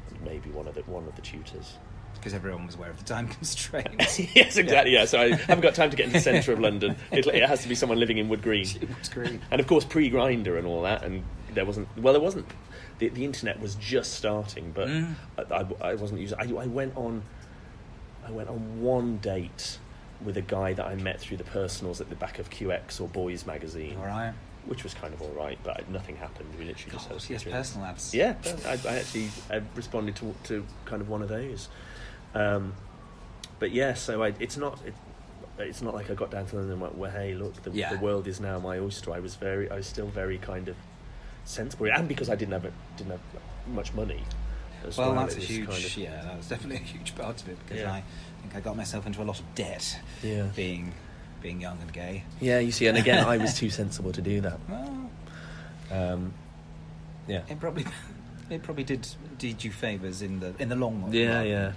And maybe one of the tutors. Because everyone was aware of the time constraints. Yes, exactly. Yeah. So I haven't got time to get into the centre of London. It has to be someone living in Wood Green. Wood Green. And of course, pre-Grinder and all that. And there wasn't. the internet was just starting, but I wasn't using. I went on one date with a guy that I met through the personals at the back of QX or Boys magazine. All right. Which was kind of all right, but nothing happened. We literally just had yes, personal ads. Yeah, I responded to kind of one of those. But yeah, so it's not like I got down to London and went, well, hey, look, the world is now my oyster. I was still very kind of sensible, and because I didn't have much money. Well, that's a huge. That was definitely a huge part of it, because I think I got myself into a lot of debt. Yeah. Being young and gay. Yeah, you see, and again, I was too sensible to do that. Well, It probably did you favours in the long run. Yeah.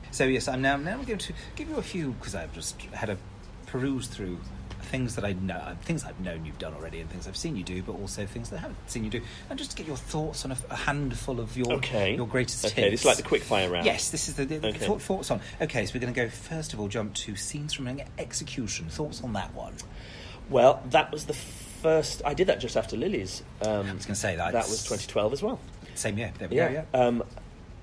So yes, I'm now going to give you a few, because I've just had a peruse through things that things I've known you've done already, and things I've seen you do, but also things that I haven't seen you do, and just to get your thoughts on a handful of your greatest hits. Okay, this is like the quick fire round. Yes, this is the thoughts on. Okay, so we're going to go first of all, jump to Scenes from an Execution. Thoughts on that one? Well, that was the first. I did that just after Lily's. I was going to say that was 2012 as well. Same year. There we go. Yeah.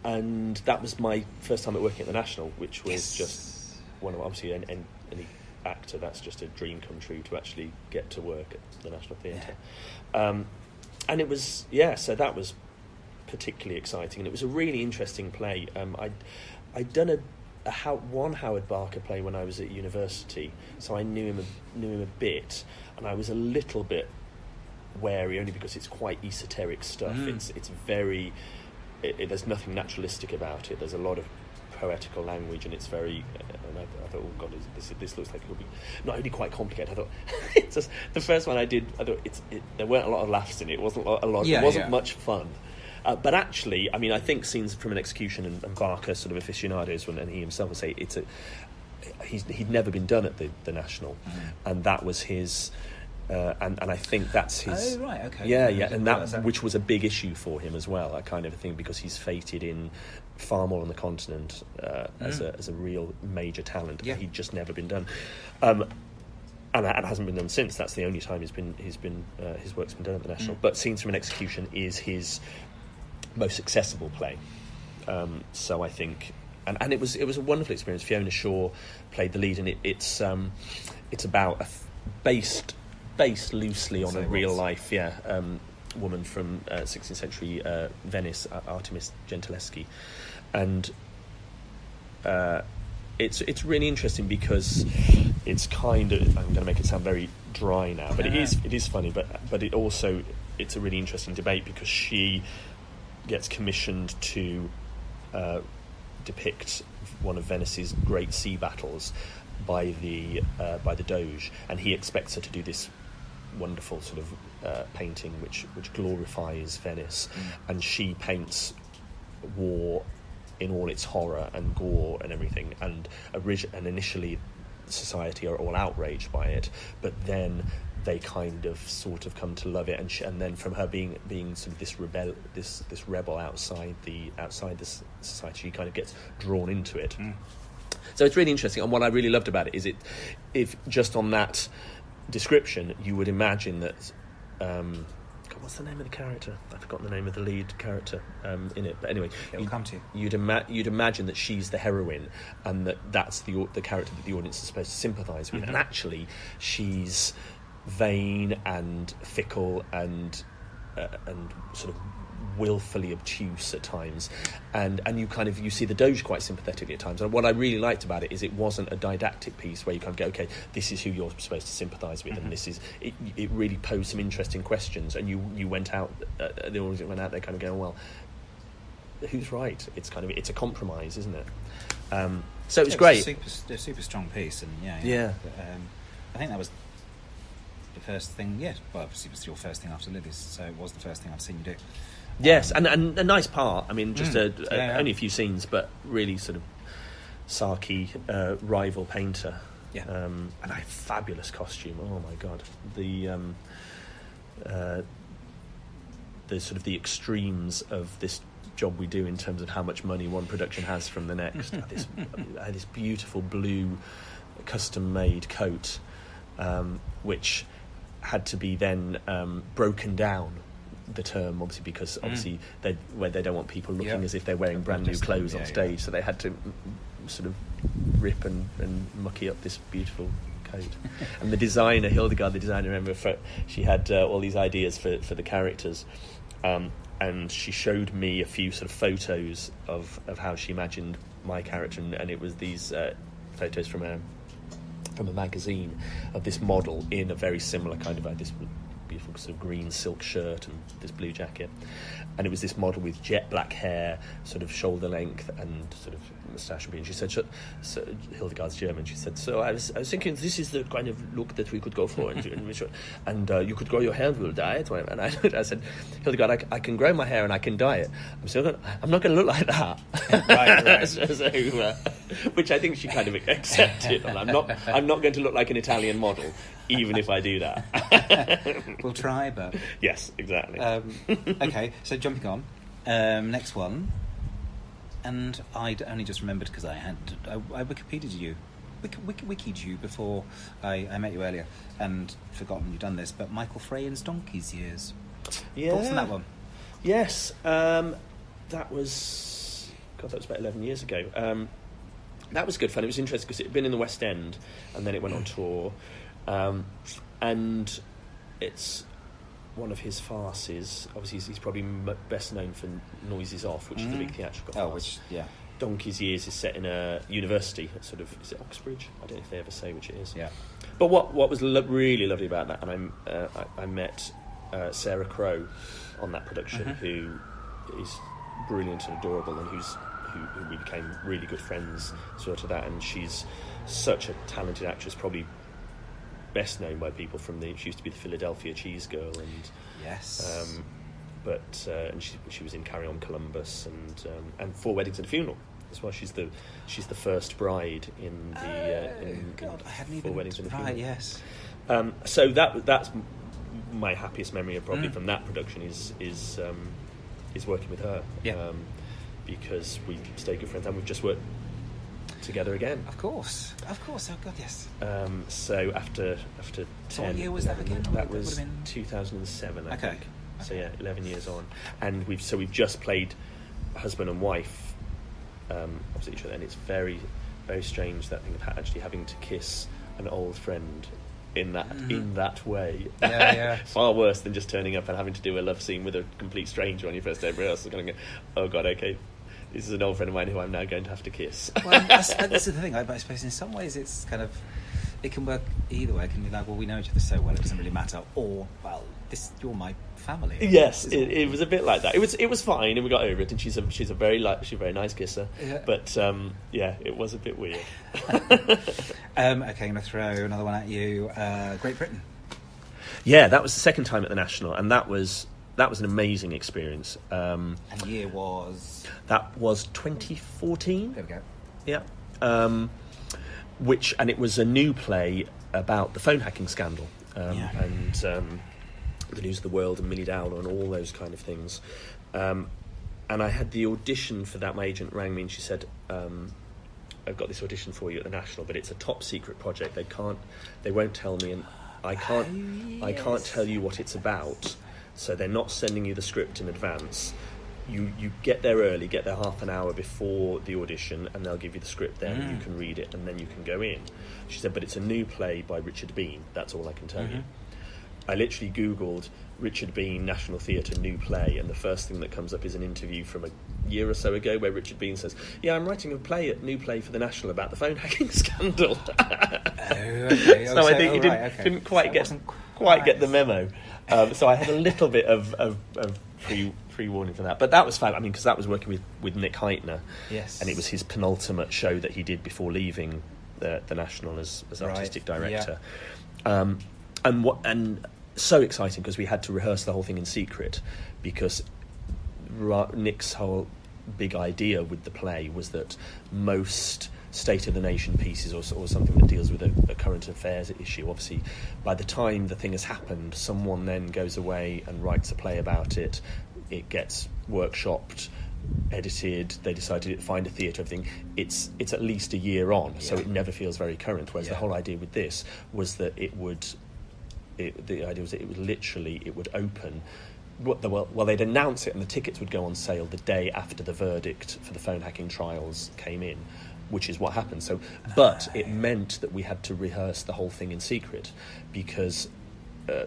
And that was my first time at working at the National, which was just one of, obviously, any actor, that's just a dream come true to actually get to work at the National Theatre. And it was, so that was particularly exciting, and it was a really interesting play. I'd done one Howard Barker play when I was at university, so I knew him a bit, and I was a little bit wary, only because it's quite esoteric stuff. It's very... there's nothing naturalistic about it. There's a lot of poetical language, and it's very. And I thought, oh God, this looks like it'll be not only quite complicated. I thought it's just, the first one I did. I thought there weren't a lot of laughs in it. It wasn't a lot. It wasn't much fun. But actually, I mean, I think Scenes from an Execution and Barker sort of aficionados, and he himself would say he'd never been done at the National, and that was his. And I think that's his. Oh right, okay. Yeah, and that which was a big issue for him as well, that kind of thing, because he's fated in far more on the continent as a real major talent. Yeah. He'd just never been done, and it hasn't been done since. That's the only time his work's been done at the National. But Scenes from an Execution is his most accessible play. So I think, and it was a wonderful experience. Fiona Shaw played the lead, and it's about based loosely on a real life woman from 16th century Venice, Artemis Gentileschi, and it's really interesting because it's kind of, I'm going to make it sound very dry now, but it is funny, but it's a really interesting debate, because she gets commissioned to depict one of Venice's great sea battles by the Doge, and he expects her to do this wonderful sort of painting which glorifies Venice, and she paints war in all its horror and gore and everything, and initially society are all outraged by it, but then they kind of sort of come to love it, and then from her being sort of this rebel outside this society, she kind of gets drawn into it. So it's really interesting, and what I really loved about it is if just on that description you would imagine that God, what's the name of the character? I've forgotten the name of the lead character in it, but anyway, it'll come to you. You'd imagine that she's the heroine, and that's the character that the audience is supposed to sympathise with, and actually she's vain and fickle and sort of willfully obtuse at times, and you see the Doge quite sympathetically at times. And what I really liked about it is it wasn't a didactic piece where you kind of go, okay, this is who you're supposed to sympathise with, and this is it really posed some interesting questions, and you went out, the audience went out there kind of going, well, who's right? It's a compromise, isn't it? So it was great. A super strong piece, and I think that was the first thing. Yeah, well, obviously it was your first thing after Lily's, so it was the first thing I've seen you do. Yes, and a nice part. I mean, just only a few scenes, but really sort of sarky rival painter. Yeah, and a fabulous costume. Oh my God, the sort of the extremes of this job we do in terms of how much money one production has from the next. This beautiful blue custom-made coat, which had to be then broken down the term, obviously, because obviously they don't want people looking as if they're wearing brand new Just- clothes on yeah, stage, so they had to sort of rip and mucky up this beautiful coat. And the designer, Hildegard, the designer, remember, she had all these ideas for the characters, and she showed me a few sort of photos of how she imagined my character, and it was these photos from a magazine of this model in a very similar kind of this beautiful sort of green silk shirt and this blue jacket, and it was this model with jet black hair, sort of shoulder length, and sort of moustache and beard. She said, so Hildegard's German. She said, so I was thinking this is the kind of look that we could go for, and you could grow your hair and we'll dye it. And I said, Hildegard, I can grow my hair and I can dye it. I'm not going to look like that. Right. So, which I think she kind of accepted. And I'm not going to look like an Italian model, even if I do that. We'll try, but... Yes, exactly. Okay, so jumping on. Next one. And I'd only just remembered because I Wikipedia'd you. Wiki'd you before I met you earlier, and forgotten you'd done this, but Michael Frayn's Donkey's Years. Yeah. Thoughts on that one? Yes. That was about 11 years ago. That was good fun. It was interesting because it had been in the West End, and then it went on tour. And it's one of his farces. Obviously, he's probably best known for Noises Off, which is the big theatrical farce. Donkey's Years is set in a university, is it Oxbridge? I don't know if they ever say which it is. Yeah. But what was really lovely about that, and I met Sarah Crowe on that production, who is brilliant and adorable, and who we became really good friends sort of that, and she's such a talented actress, probably best known by people from she used to be the Philadelphia Cheese Girl, and yes, and she was in Carry On Columbus and Four Weddings and a Funeral as well. She's the first bride in the I hadn't Four Weddings and a Funeral. Yes. So that's my happiest memory of probably from that production is working with her. Yeah. Because we stay good friends, and we've just worked together again. Of course. Oh God, yes. So after 10... So what year was that again? That Would was have been 2007, I Okay. think. So yeah, 11 years on. And we've just played husband and wife opposite each other, and it's very, very strange, that thing of actually having to kiss an old friend in that way. Yeah. Far worse than just turning up and having to do a love scene with a complete stranger on your first day of rehearsal. Going to go, oh God, okay, this is an old friend of mine who I'm now going to have to kiss. Well, that's the thing. I suppose in some ways it's kind of, it can work either way. It can be like, well, we know each other so well, it doesn't really matter. Or, well, you're my family. Yes, it was a bit like that. It was fine, and we got over it. And she's a very nice kisser. Yeah. But it was a bit weird. Okay, I'm going to throw another one at you. Great Britain. Yeah, that was the second time at the National, and that was an amazing experience. And the year was? That was 2014. There we go. Yeah. And it was a new play about the phone hacking scandal, and the news of the world, and Millie Dowler, and all those kind of things. And I had the audition for that. My agent rang me and she said, I've got this audition for you at the National, but it's a top secret project. They won't tell me, and I can't tell you what it's about. So they're not sending you the script in advance. You get there early, get there half an hour before the audition, and they'll give you the script then, and you can read it, and then you can go in. She said, but it's a new play by Richard Bean. That's all I can tell you. I literally Googled Richard Bean, National Theatre, new play, and the first thing that comes up is an interview from a year or so ago where Richard Bean says, yeah, I'm writing a new play for the National about the phone hacking scandal. Okay. So I think he didn't quite get the memo. So I had a little bit of pre-warning for that. But that was fun, because that was working with Nick Heitner. Yes. And it was his penultimate show that he did before leaving the National as artistic director. Yeah. And so exciting, because we had to rehearse the whole thing in secret, because Nick's whole big idea with the play was that most State of the Nation pieces, or something that deals with a current affairs issue, obviously by the time the thing has happened, someone then goes away and writes a play about it. It gets workshopped, edited, they decide to find a theatre, everything. It's at least a year on, so it never feels very current, whereas the whole idea with this was that it would open well, they'd announce it, and the tickets would go on sale the day after the verdict for the phone hacking trials came in, which is what happened. So, but it meant that we had to rehearse the whole thing in secret, because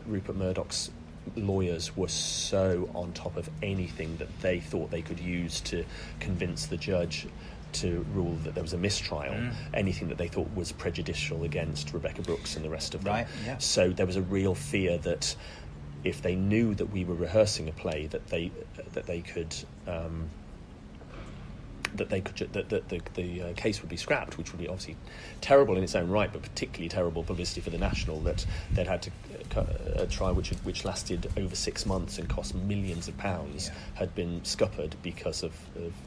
Rupert Murdoch's lawyers were so on top of anything that they thought they could use to convince the judge to rule that there was a mistrial, anything that they thought was prejudicial against Rebecca Brooks and the rest of them. Right, yeah. So there was a real fear that if they knew that we were rehearsing a play, that the case would be scrapped, which would be obviously terrible in its own right, but particularly terrible publicity for the National, that they'd had to a trial which lasted over 6 months and cost millions of pounds had been scuppered because of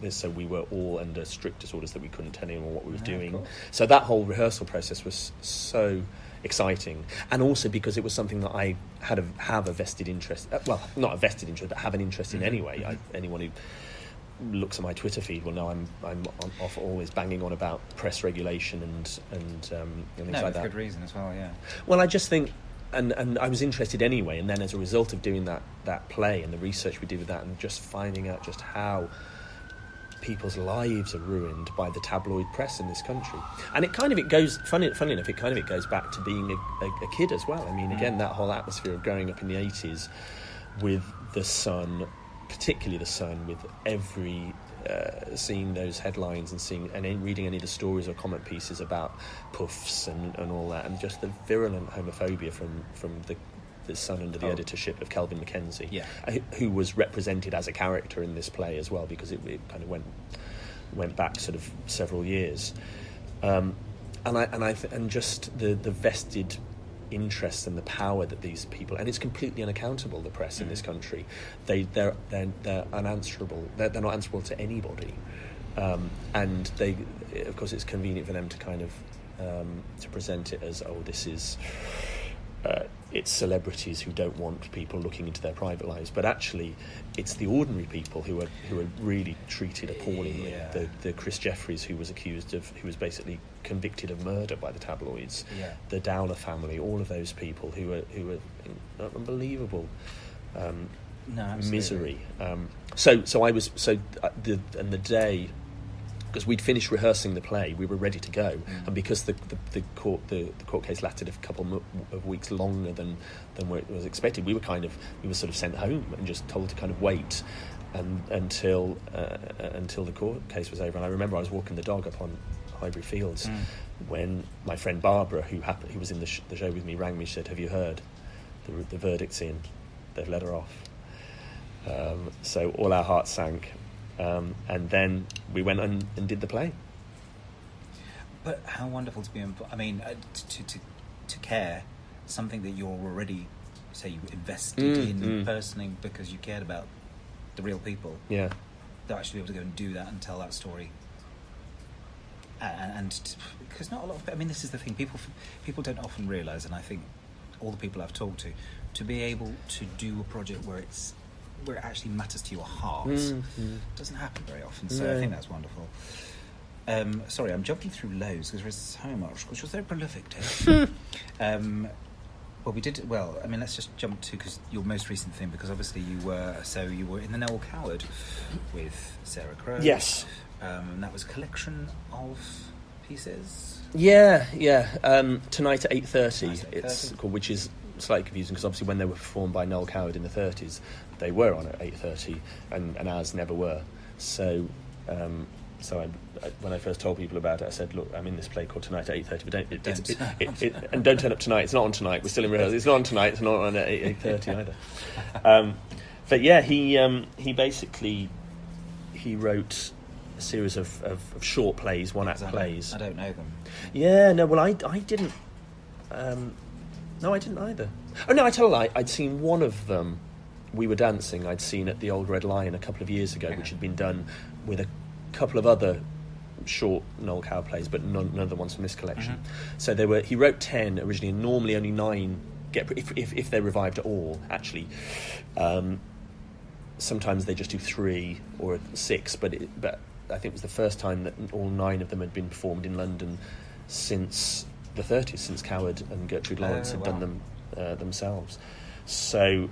this. So we were all under strict orders that we couldn't tell anyone what we were doing. So that whole rehearsal process was so exciting, and also because it was something that I have a vested interest. Well, not a vested interest, but have an interest in anyway. Anyone who looks at my Twitter feed will know I'm off always banging on about press regulation and things like that. For good reason as well. Yeah. Well, I just think, and I was interested anyway, and then as a result of doing that play and the research we did with that, and just finding out just how people's lives are ruined by the tabloid press in this country. And it goes, funny enough, it goes back to being a kid as well. I mean, again, that whole atmosphere of growing up in the 80s with the Sun, particularly the Sun, with every seeing those headlines and seeing and reading any of the stories or comment pieces about puffs and all that, and just the virulent homophobia from the Sun under the editorship of Kelvin Mackenzie, who was represented as a character in this play as well, because it kind of went back sort of several years, and just the vested interest and the power that these people, and it's completely unaccountable, the press in this country, they're unanswerable. They're not answerable to anybody, and they, of course, it's convenient for them to kind of to present it as, this is it's celebrities who don't want people looking into their private lives, but actually it's the ordinary people who are really treated appallingly. The Chris Jeffries, who was basically convicted of murder by the tabloids, the Dowler family, all of those people who are in unbelievable misery. The day, because we'd finished rehearsing the play, we were ready to go, and because the court case lasted a couple of weeks longer than what was expected, we were sort of sent home and just told to kind of wait until the court case was over. And I remember I was walking the dog up on Highbury Fields when my friend Barbara, who was in the show with me, rang me. She said, "Have you heard? The verdict's in. They've let her off." So all our hearts sank. And then we went and did the play. But how wonderful to be involved. I mean, to care, something that you're already, say, you invested in personally because you cared about the real people. Yeah. They'll actually be able to go and do that and tell that story. And because not a lot of, I mean, this is the thing, people don't often realise, and I think all the people I've talked to be able to do a project where it actually matters to your heart doesn't happen very often. So I think that's wonderful. Sorry, I'm jumping through loads because there's so much, which was very prolific, Dave. Let's just jump to your most recent thing, because obviously you were in the Noel Coward with Sarah Crowe. Yes. And that was a collection of pieces. Yeah. Tonight at 8:30. It's called, which is slightly confusing because obviously when they were performed by Noel Coward in the 30s, they were on at 8:30, and ours never were. So when I first told people about it, I said, "Look, I'm in this play called Tonight at 8:30, but don't turn up tonight. It's not on tonight. We're still in rehearsal. It's not on tonight. It's not on at 8:30 either." But yeah, he basically wrote a series of short plays, one-act plays. I don't know them. Yeah, no. Well, I didn't. No, I didn't either. Oh no, I tell a lie. I'd seen one of them. We Were Dancing. I'd seen at the Old Red Lion a couple of years ago, which had been done with a couple of other short Noel Coward plays, but none of the ones from this collection. So he wrote 10 originally, and normally only 9 if they're revived at all. Actually, sometimes they just do 3 or 6, but I think it was the first time that all 9 of them had been performed in London since the 30s, since Coward and Gertrude Lawrence had done them themselves. So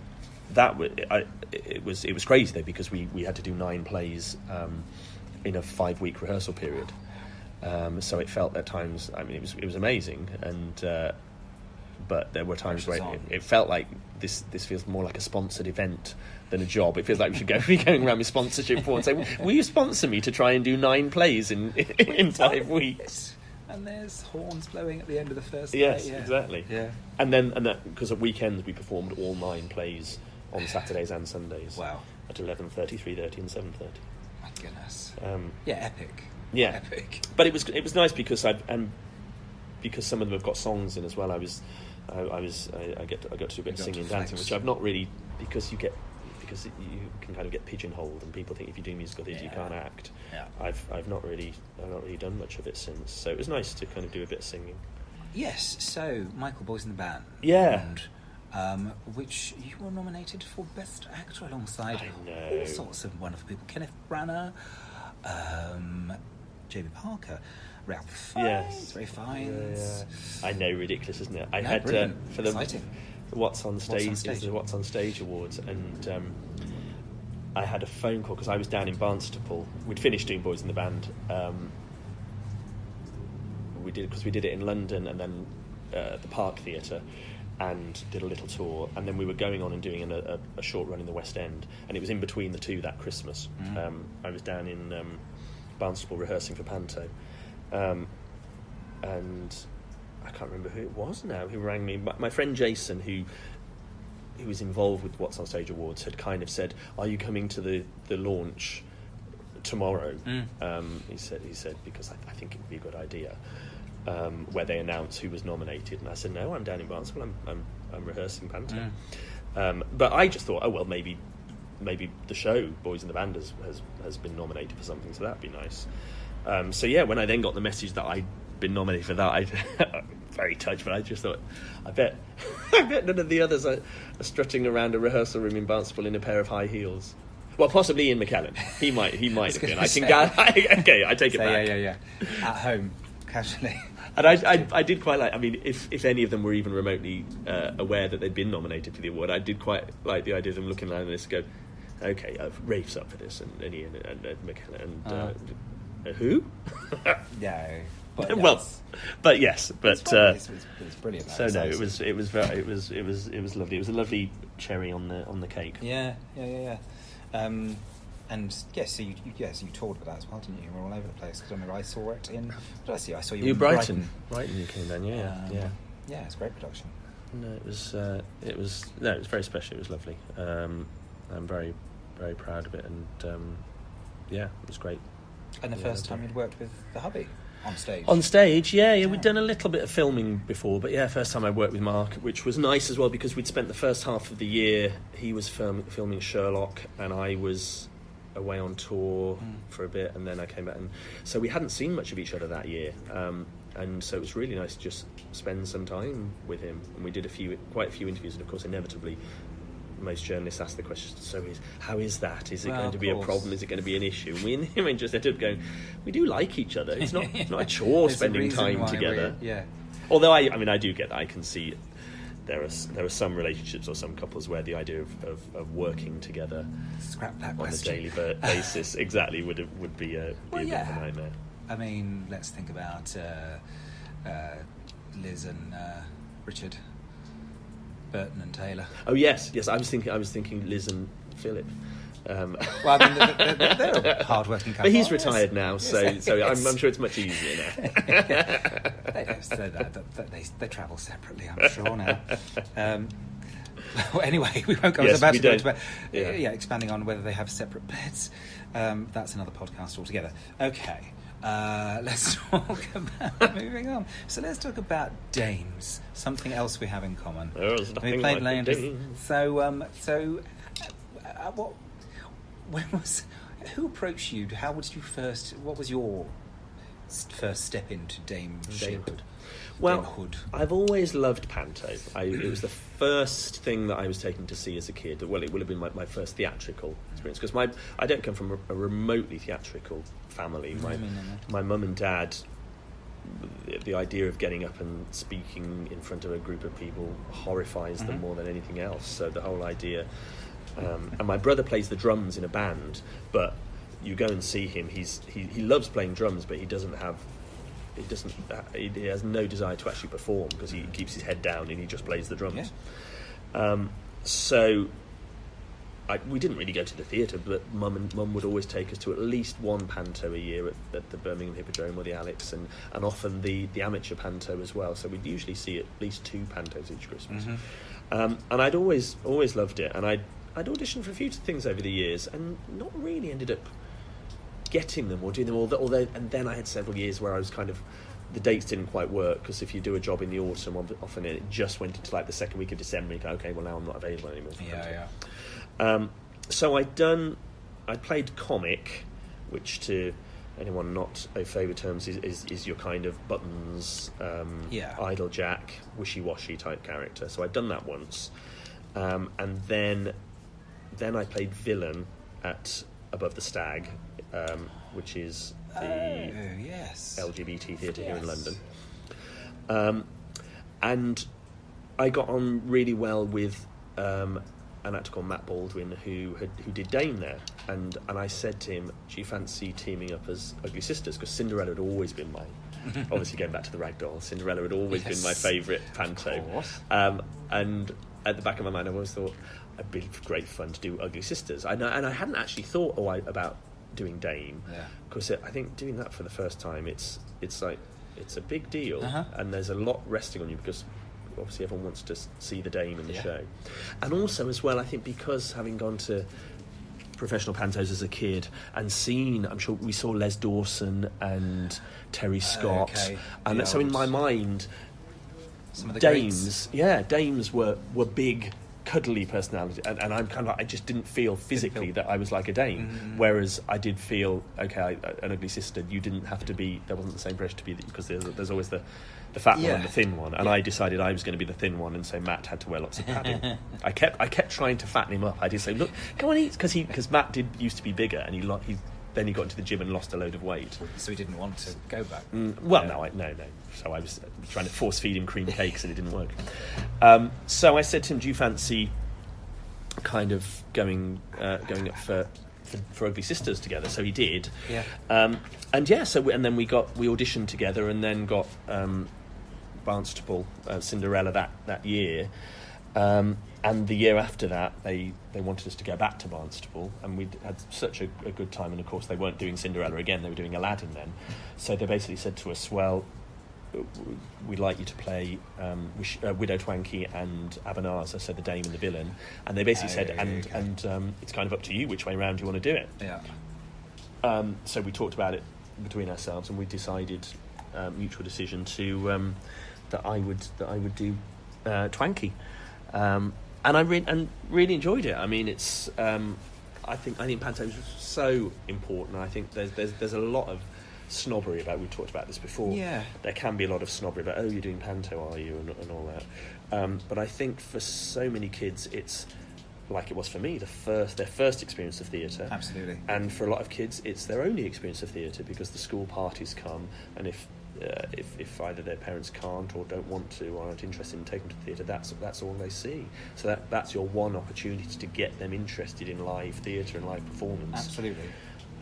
it was crazy though, because we had to do 9 plays in a 5-week rehearsal period. So it felt at times, I mean, it was amazing, and but there were times where it felt like this feels more like a sponsored event than a job. It feels like we should be going around with sponsorship forms and say, will you sponsor me to try and do 9 plays in 5 weeks? And there's horns blowing at the end of the first Yes, day. Yeah. exactly. Yeah. And then because at weekends we performed all 9 plays on Saturdays and Sundays. Wow. At 11:30, 3:30 and 7:30. My goodness. Yeah, epic. Yeah, epic. But it was nice because because some of them have got songs in as well. I got to do a bit of singing and dancing, which I've not really, because you can kind of get pigeonholed, and people think if you do musical theatre you can't act. Yeah. I've not really done much of it since, so it was nice to kind of do a bit of singing. Yes. So Michael, Boys in the Band. Yeah. And, which you were nominated for Best Actor alongside all sorts of wonderful people: Kenneth Branagh, J.B. Parker, Ralph Fiennes, Ray Fiennes. Yeah. I know, ridiculous, isn't it? I No, had for the exciting. What's on Stage, it was the What's on Stage Awards, and I had a phone call because I was down in Barnstaple. We'd finished doing Boys in the Band. We did it in London and then the Park Theatre, and did a little tour, and then we were going on and doing a short run in the West End, and it was in between the two that Christmas. I was down in Barnstaple rehearsing for Panto, and I can't remember who it was now who rang me. My friend Jason, who was involved with What's on Stage Awards, had kind of said, "Are you coming to the launch tomorrow?" He said because I think it would be a good idea, where they announce who was nominated. And I said, "No, I'm down in Barnstaple. I'm rehearsing Panto." But I just thought, oh well, maybe the show Boys in the Band has been nominated for something, so that'd be nice. So yeah, when I then got the message that I'd been nominated for that, I very touched, but I just thought, I bet none of the others are strutting around a rehearsal room in Barnstaple in a pair of high heels. Well, possibly Ian McKellen. He might have been. Okay, I take it back. Yeah. At home, casually. And I did quite like. I mean, if any of them were even remotely aware that they'd been nominated for the award, I did quite like the idea of them looking around this and go, okay, Rafe's up for this, and Ian and McKellen and who? Yeah. But yes, it's brilliant. So no, it was lovely. It was a lovely cherry on the cake. Yeah. And yes, so you toured with that as well, didn't you? You were all over the place. Because I remember I saw it in. What did I see? I saw you in Brighton. Brighton, you came then, yeah. Yeah, it's a great production. No, it was very special. It was lovely. I'm very, very proud of it, and it was great. And the first time you'd worked with the hubby on stage? On stage, yeah. We'd done a little bit of filming before, but first time I worked with Mark, which was nice as well, because we'd spent the first half of the year, he was filming Sherlock, and I was away on tour for a bit, and then I came back, and so we hadn't seen much of each other that year, and so it was really nice to just spend some time with him, and we did quite a few interviews, and of course inevitably most journalists ask the question, so how is that? Is it going to be a problem? Is it going to be an issue? And we and him just ended up going, we do like each other. It's not a chore spending time together. Although I do get that. I can see there are some relationships or some couples where the idea of working together on a daily basis exactly would be a bit of a nightmare. I mean, let's think about Liz and Richard. Burton and Taylor. Oh yes. I was thinking Liz and Philip. Well, I mean, they're a hard-working couple. But he's retired now, so I'm sure it's much easier now. They travel separately, I'm sure now. Well, anyway, we won't go yes, about it. But expanding on whether they have separate beds, that's another podcast altogether. Okay. Let's talk about moving on. So let's talk about dames. Something else we have in common. There's nothing we played like dames. Who approached you? How would you first? What was your first step into dameship? Well, Damehood? I've always loved Panto. It was the first thing that I was taken to see as a kid. Well, it will have been my first theatrical experience, because I don't come from a remotely theatrical family. My mum and dad, the idea of getting up and speaking in front of a group of people horrifies them more than anything else. So the whole idea, and my brother plays the drums in a band, but you go and see him. He loves playing drums, but he has no desire to actually perform because he keeps his head down and he just plays the drums. So we didn't really go to the theatre, but Mum would always take us to at least one panto a year at the Birmingham Hippodrome or the Alex, and often the amateur panto as well. So we'd usually see at least 2 pantos each Christmas. And I'd always loved it, and I'd auditioned for a few things over the years and not really ended up getting them or doing them, although and then I had several years where I was kind of, the dates didn't quite work, because if you do a job in the autumn, often it just went into like the second week of December, and you go, okay, well now I'm not available anymore. So I played comic, which to anyone not au fait with terms is your kind of Buttons, idle Jack, wishy-washy type character. So I'd done that once, and then I played villain at Above the Stag, which is the LGBT theatre here in London. And I got on really well with an actor called Matt Baldwin who did Dame there, and I said to him, do you fancy teaming up as Ugly Sisters? Because Cinderella had always been my obviously going back to the Ragdoll, Cinderella had always been my favourite panto, and at the back of my mind I always thought it'd be great fun to do Ugly Sisters. And I hadn't actually thought about doing Dame, because I think doing that for the first time it's a big deal, and there's a lot resting on you, because obviously everyone wants to see the Dame in the show. And also as well, I think because having gone to professional pantos as a kid and seen, I'm sure we saw Les Dawson and Terry Scott, and so in my mind some of the Dames were big cuddly personality, and I'm kind of like, I just didn't feel physically that I was like a Dame, whereas I did feel an Ugly Sister, you didn't have to be, there wasn't the same pressure to be, because there's always the fat one and the thin one, and I decided I was going to be the thin one, and so Matt had to wear lots of padding. I kept trying to fatten him up. I did say, look, go on, eat, because Matt used to be bigger, and then he got into the gym and lost a load of weight. So he didn't want to go back. No. So I was trying to force feed him cream cakes, and it didn't work. So I said to him, do you fancy kind of going up for Ugly Sisters together? So he did. And then we auditioned together, and then got Barnstaple, Cinderella that year. And the year after that, they wanted us to go back to Barnstaple, and we had such a good time. And of course, they weren't doing Cinderella again; they were doing Aladdin then. So they basically said to us, "Well, we'd like you to play Widow Twankey and Abba, so the Dame and the villain." And they basically said, and it's kind of up to you which way round you want to do it. So we talked about it between ourselves, and we decided, mutual decision, to that I would do Twankey. And I really enjoyed it. I mean, it's I think panto is so important. I think there's a lot of snobbery about. We talked about this before. There can be a lot of snobbery about, oh, you're doing panto, are you, and all that. But I think for so many kids, it's like it was for me, their first experience of theatre. Absolutely. And for a lot of kids, it's their only experience of theatre, because the school parties come, and if either their parents can't or don't want to or aren't interested in taking them to theatre, that's all they see. So that's your one opportunity to get them interested in live theatre and live performance. Absolutely.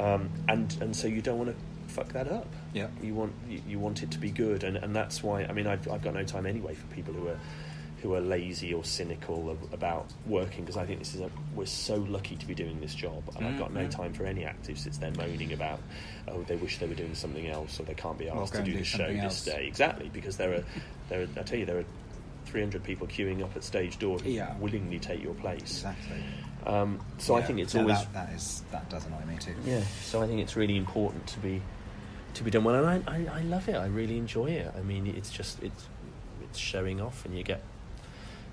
And so you don't want to fuck that up. You want it to be good, and that's why, I mean, I've got no time anyway for people who are lazy or cynical about working, because I think we're so lucky to be doing this job, and I've got no time for any active sits there moaning about, oh, they wish they were doing something else, or they can't be asked to do the show this day. Exactly, because there are 300 people queuing up at stage door who willingly take your place. Exactly. So I think it's always that does annoy me too. So I think it's really important to be done well, and I love it. I really enjoy it. I mean, it's showing off, and you get.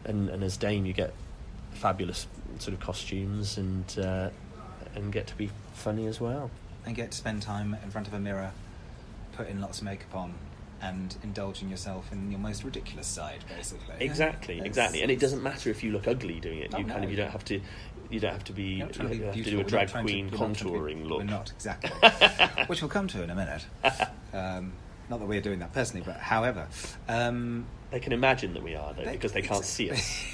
And as Dame, you get fabulous sort of costumes, and get to be funny as well. And get to spend time in front of a mirror, putting lots of makeup on, and indulging yourself in your most ridiculous side, basically. Exactly. And it doesn't matter if you look ugly doing it. You don't have to do a drag queen contouring look. We're not exactly. Which we'll come to in a minute. not that we're doing that personally, but however, They can imagine that we are, though, because they can't see us.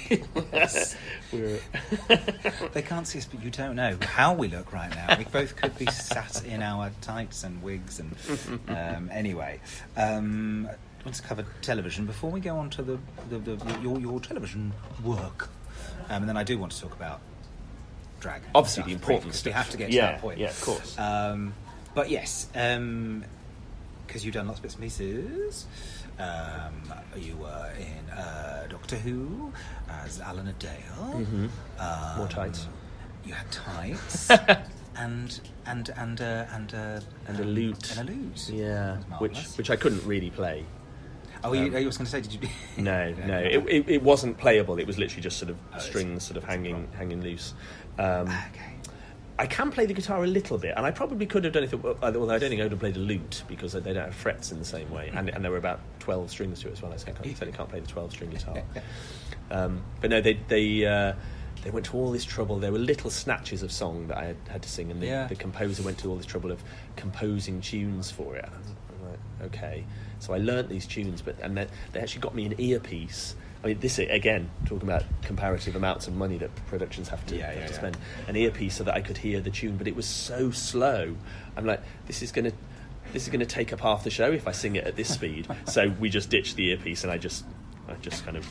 Yes. We're They can't see us, but you don't know how we look right now. We both could be sat in our tights and wigs, and anyway. Want to cover television before we go on to your television work, and then I do want to talk about drag. obviously the important because stuff. we have to get to that point. Yeah, of course. But yes, because you've done lots of bits and pieces. You were in Doctor Who as Alan Adale. Mm-hmm. More tights. You had tights and And a lute. And a lute. Yeah, That's which marvellous. I couldn't really play. Oh, you was going to say, did you? No. It wasn't playable. It was literally just sort of strings sort of hanging loose. Okay. I can play the guitar a little bit, and I probably could have done it. Although I don't think I would have played a lute because they don't have frets in the same way, and there were about 12 strings to it as well. I certainly can't play the 12-string guitar. But no, they went to all this trouble. There were little snatches of song that I had to sing, and the composer went to all this trouble of composing tunes for it. And I'm like, okay. So I learnt these tunes, and they actually got me an earpiece. I mean, this again, talking about comparative amounts of money that productions have to spend. An earpiece so that I could hear the tune, but it was so slow. I'm like, this is going to take up half the show if I sing it at this speed. So we just ditched the earpiece, and I just kind of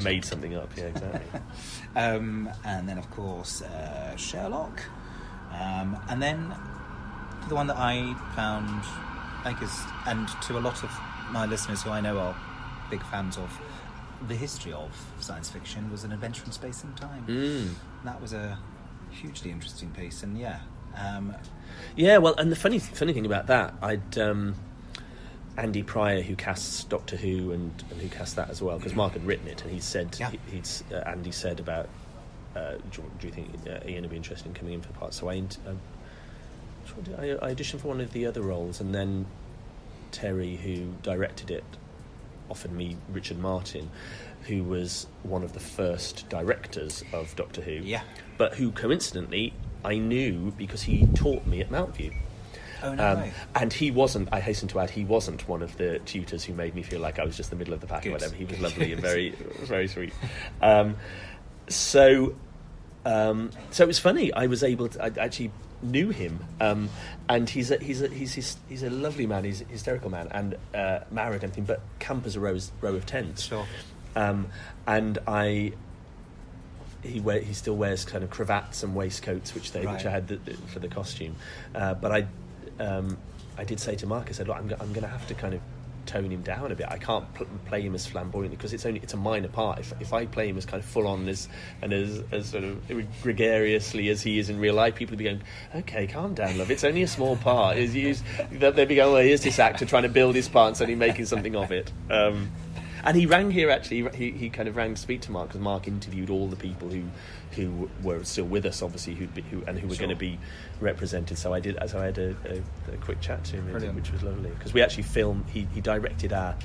made something up. Yeah, exactly. And then, of course, Sherlock. And then the one that I found, and to a lot of my listeners who I know are big fans of the history of science fiction, was An Adventure in Space and Time. That was a hugely interesting piece, and well, and the funny thing about that, I'd Andy Pryor, who casts Doctor Who and who cast that as well, because Mark had written it, and he said Andy said about do you think Ian would be interested in coming in for the part? So I auditioned for one of the other roles, and then Terry, who directed it, offered me Richard Martin, who was one of the first directors of Doctor Who, but who coincidentally I knew because he taught me at Mount View. Oh, no way. And he wasn't, I hasten to add, he wasn't one of the tutors who made me feel like I was just the middle of the pack or whatever. He was lovely and very, very sweet. So it was funny. I actually knew him, and he's a lovely man. He's a hysterical man, and married and everything, but camp as a row of tents. Sure. And he still wears kind of cravats and waistcoats, which I had for the costume. But I did say to Mark, I said, look, I'm going to have to kind of tone him down a bit. I can't play him as flamboyantly because it's a minor part. If I play him as kind of full on as sort of gregariously as he is in real life, people will be going, okay, calm down, love, it's only a small part. They'd be going, well, here's this actor trying to build his part and suddenly making something of it. And he rang here, actually. He kind of rang to speak to Mark, because Mark interviewed all the people who were still with us, obviously, who were going to be represented. So I had a quick chat to him. Brilliant. Which was lovely, because we actually filmed. He directed our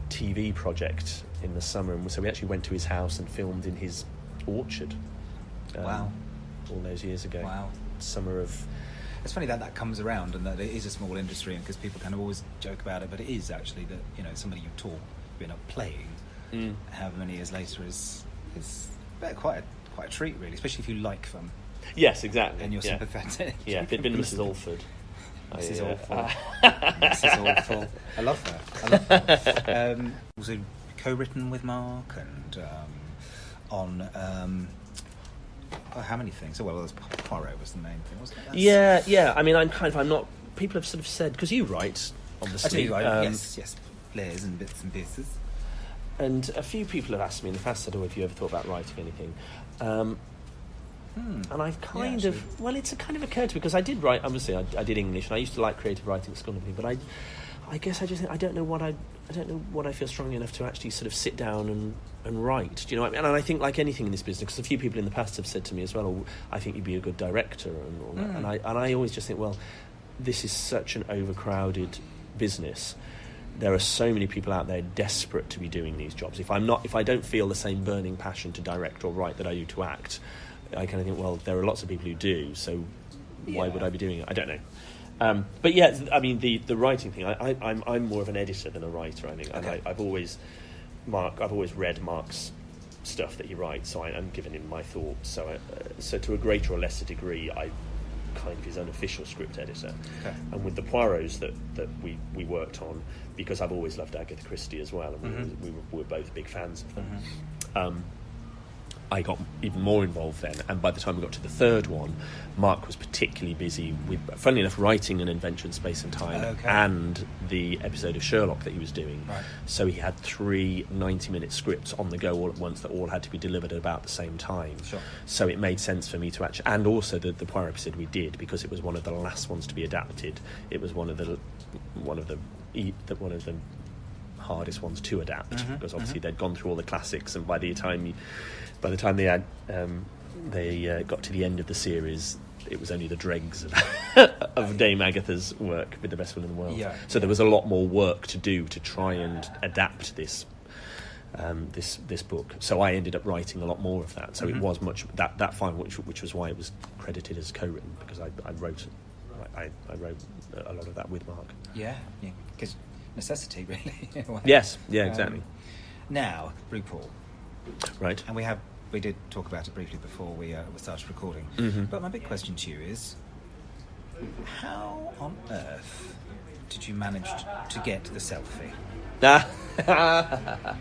TV project in the summer, and so we actually went to his house and filmed in his orchard. Wow! All those years ago. Wow! Summer of. It's funny that comes around, and that it is a small industry, and because people kind of always joke about it, but it is actually that somebody you taught. Been up playing however many years later is quite a treat, really, especially if you like them. Yes, exactly. And you're sympathetic. Yeah, if it'd been Mrs. Alford. Mrs. Awful. Mrs. Awful. I love her. Also co-written with Mark and on how many things? Poirot was the main thing, wasn't it? Yeah. I mean, I'm not. People have sort of said, because you write, obviously. I do write. Yes. Layers and bits and pieces. And a few people have asked me in the past, have you ever thought about writing anything? And I've it's a kind of occurred to me, because I did write, obviously I did English, and I used to like creative writing at school and everything, but I guess I just think I don't know what I feel strongly enough to actually sort of sit down and write. Do you know what I mean? And I think, like anything in this business, because a few people in the past have said to me as well, I think you'd be a good director and all that. And I always just think, well, this is such an overcrowded business. There are so many people out there desperate to be doing these jobs. If I don't feel the same burning passion to direct or write that I do to act, I kind of think, well, there are lots of people who do, so why would I be doing it? I don't know. But yeah, I mean the writing thing. I'm more of an editor than a writer. I think, and Okay. I've always read Mark's stuff that he writes, so I'm giving him my thoughts. So to a greater or lesser degree, I kind of his unofficial script editor. Okay. And with the Poirots that we worked on, because I've always loved Agatha Christie as well, and we were both big fans of them. I got even more involved then, and by the time we got to the third one, Mark was particularly busy with, funnily enough, writing An Adventure in Space and Time and the episode of Sherlock that he was doing. Right. So he had 3 90-minute scripts on the go all at once that all had to be delivered at about the same time. Sure. So it made sense for me to actually, and also the Poirot episode we did, because it was one of the last ones to be adapted. It was one of the hardest ones to adapt, because obviously they'd gone through all the classics, and by the time they had got to the end of the series, it was only the dregs of Dame Agatha's work with The Best Will in the World. Yeah. So there was a lot more work to do to try and adapt this book. So I ended up writing a lot more of that. So it was much that final, which was why it was credited as co-written, because I wrote a lot of that with Mark. Yeah, because necessity, really. Yes, yeah, exactly. Now, RuPaul. Right. And we did talk about it briefly before we started recording. But my big question to you is, how on earth did you manage to get the selfie?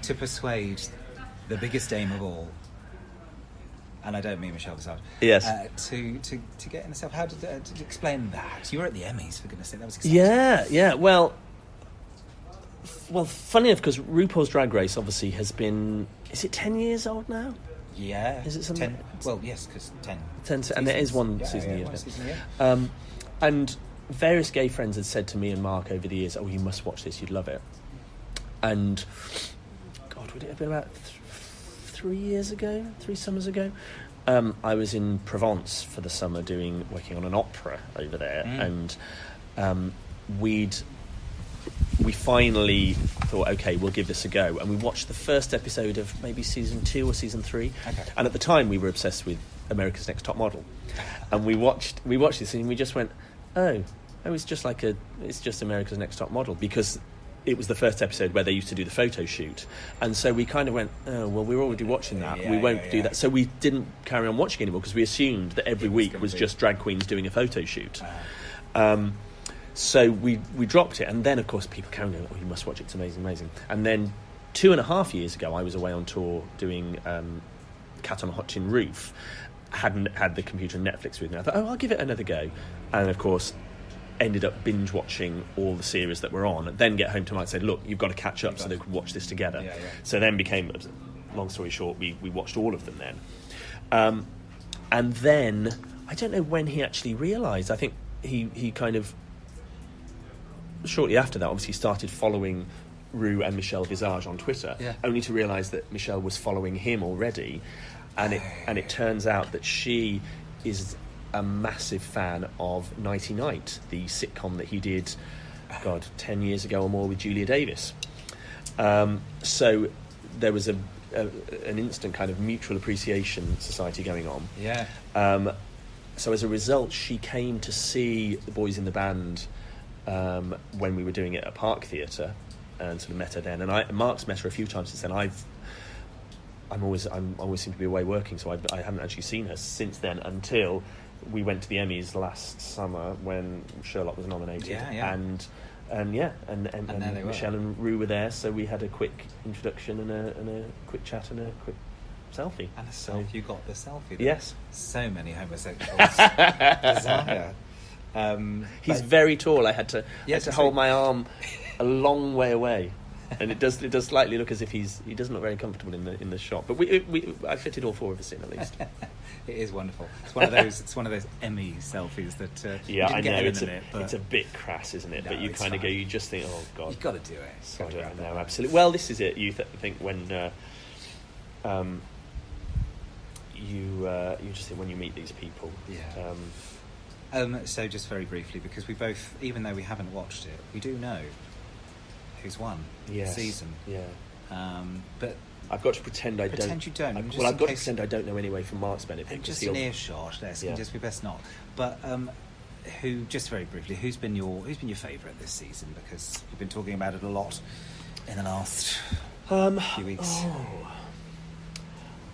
To persuade the biggest dame of all, and I don't mean Michelle Visage. Yes. To get in the selfie. How did you explain that? You were at the Emmys, for goodness sake. That was exciting. Yeah. Well, funny enough, because RuPaul's Drag Race obviously has been... Is it 10 years old now? Yeah. Is it something? 10? Well, yes, because 10. 10 and there is one season a year. One season a year. And various gay friends had said to me and Mark over the years, "Oh, you must watch this, you'd love it." And, God, would it have been about 3 summers ago? I was in Provence for the summer working on an opera over there, and we finally thought, okay, we'll give this a go, and we watched the first episode of maybe season 2 or season 3. Okay. And at the time we were obsessed with America's Next Top Model, and we watched this and we just went, it's just America's Next Top Model, because it was the first episode where they used to do the photo shoot, and so we kind of went, oh well, we're already watching that, we won't do that. So we didn't carry on watching anymore, because we assumed that every week was just drag queens doing a photo shoot. So we dropped it, and then of course people carried on, "Oh, you must watch it, it's amazing." And then 2.5 years ago, I was away on tour doing Cat on a Hot Tin Roof. Hadn't had the computer and Netflix with me. I thought, I'll give it another go, and of course ended up binge watching all the series that were on. Then get home tonight and said, "Look, you've got to catch up so they could watch this together." Yeah. So then became, long story short, we watched all of them then. And then I don't know when he actually realised. I think he kind of shortly after that, obviously, started following Rue and Michelle Visage on Twitter, only to realise that Michelle was following him already, and it turns out that she is a massive fan of Nighty Night, the sitcom that he did, 10 years ago or more, with Julia Davis. So there was an instant kind of mutual appreciation society going on. Yeah. So as a result, she came to see the boys in the band when we were doing it at Park Theatre, and sort of met her then. And Mark's met her a few times since then. I always seem to be away working, so I haven't actually seen her since then, until we went to the Emmys last summer when Sherlock was nominated. And Michelle and Rue were there, so we had a quick introduction and a quick chat and a quick selfie. And a selfie. You got the selfie. Yes. So many homosexuals desire. He's very tall. I had to hold my arm a long way away, and it does slightly look as if he doesn't look very comfortable in the shot. But I fitted all 4 of us in at least. It is wonderful. It's one of those Emmy selfies that I know it's a bit crass, isn't it? No, but you kind of go, you just think, oh God, you've got to do it. No, absolutely. Well, this is it. You think when you just think when you meet these people. So just very briefly, because we both, even though we haven't watched it, we do know who's won the season. Yeah. But I've got to pretend I pretend don't. you don't. I've got to pretend I don't know anyway for Mark's benefit. Just an earshot. Yes, just be best not. But who, just very briefly, who's been your favourite this season? Because we've been talking about it a lot in the last few weeks.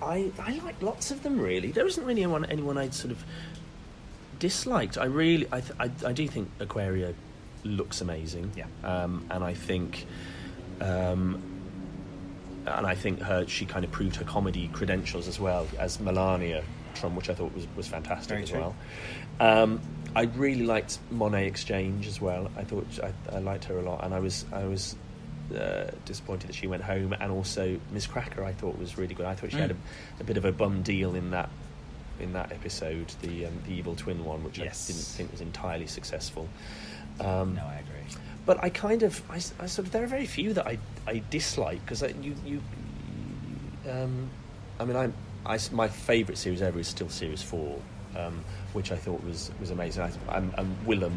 I like lots of them, really. There isn't really anyone I'd sort of disliked. I do think Aquaria looks amazing. Yeah. And I think she kind of proved her comedy credentials as well as Melania Trump, which I thought was fantastic Very as true. well. I really liked Monet Exchange as well. I thought I liked her a lot, and I was disappointed that she went home. And also Miss Cracker, I thought was really good. I thought she had a bit of a bum deal in that episode, the evil twin one, which I didn't think was entirely successful. No, I agree. But I sort of, there are very few that I dislike, because my favourite series ever is still series 4, which I thought was amazing. And Willem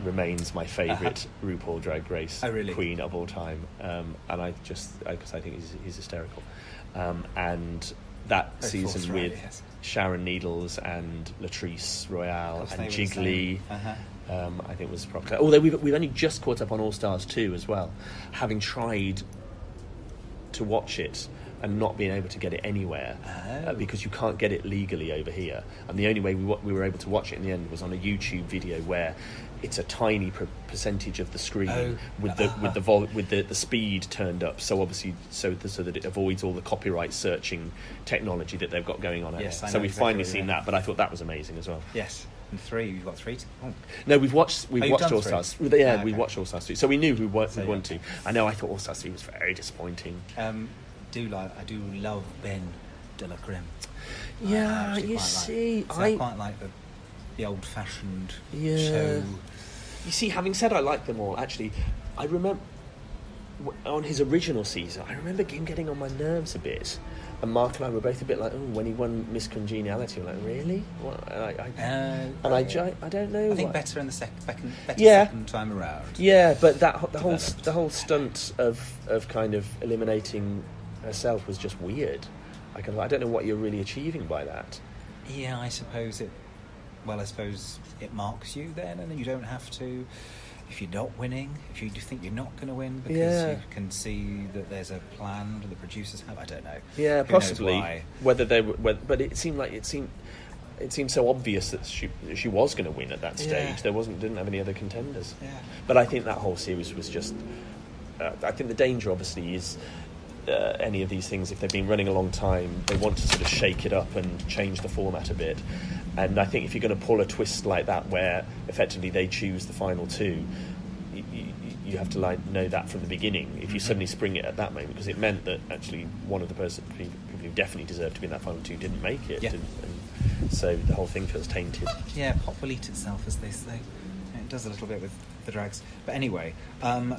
remains my favourite RuPaul Drag Race queen of all time, and because I think he's hysterical, and that very season with Sharon Needles and Latrice Royale and Jiggly. I think was proper. Although we've only just caught up on All Stars 2 as well, having tried to watch it and not being able to get it anywhere because you can't get it legally over here. And the only way we were able to watch it in the end was on a YouTube video where it's a tiny percentage of the screen with the speed turned up, so obviously so that it avoids all the copyright searching technology that they've got going on. Yes, so we've finally seen that, but I thought that was amazing as well. Yes. And 3, you've got 3. No, we've watched All Stars. Yeah, we okay. watched All Stars 3, so we knew we wanted to. I know. I thought All Stars 3 was very disappointing. I do love Ben de la Creme. Yeah, you see, I quite like the old-fashioned show. You see, having said I like them all, actually, I remember on his original season, I remember him getting on my nerves a bit. And Mark and I were both a bit like, when he won Miss Congeniality, we're like, really? What? I don't know. I think better in the second time around. Yeah, but the whole stunt of kind of eliminating herself was just weird. I don't know what you're really achieving by that. Yeah, I suppose it marks you then, and then you don't have to. If you're not winning, if you think you're not going to win because you can see that there's a plan that the producers have, I don't know. Yeah, Who possibly. knows why? Whether they were, but it seemed so obvious that she was going to win at that stage. Yeah. Didn't have any other contenders. Yeah. But I think that whole series was just. I think the danger, obviously, is any of these things, if they've been running a long time, they want to sort of shake it up and change the format a bit. And I think if you're going to pull a twist like that, where effectively they choose the final 2, you have to know that from the beginning. If you suddenly spring it at that moment, because it meant that actually one of the people who definitely deserved to be in that final 2 didn't make it, and so the whole thing feels tainted. Yeah, pop will eat itself, as they say. It does a little bit with the drags. But anyway, a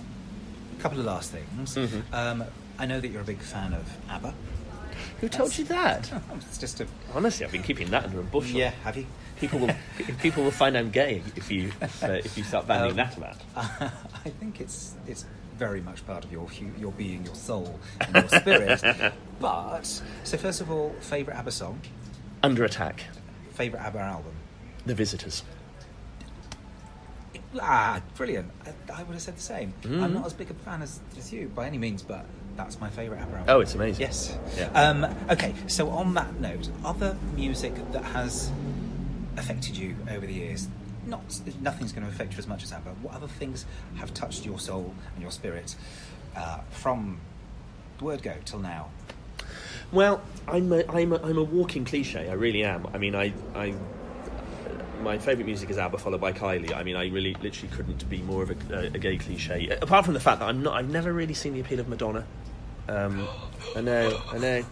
couple of last things. Mm-hmm. I know that you're a big fan of Abba. Who told you that? It's just Honestly, I've been keeping that under a bushel. Yeah, have you? People will find I'm gay if you start banning that about. I think it's very much part of your being, your soul, and your spirit. But so first of all, favourite ABBA song? Under Attack. Favourite ABBA album? The Visitors. Brilliant. I would have said the same. I'm not as big a fan as you by any means, but that's my favourite ABBA album. Oh, it's amazing. Yes. Yeah. Okay, so on that note, other music that has affected you over the years, nothing's going to affect you as much as ABBA. What other things have touched your soul and your spirit from the word go till now? Well, I'm a walking cliche. I really am. I mean, my favourite music is Abba, followed by Kylie. I mean, I really, literally couldn't be more of a gay cliche. Apart from the fact that I've never really seen the appeal of Madonna. I know.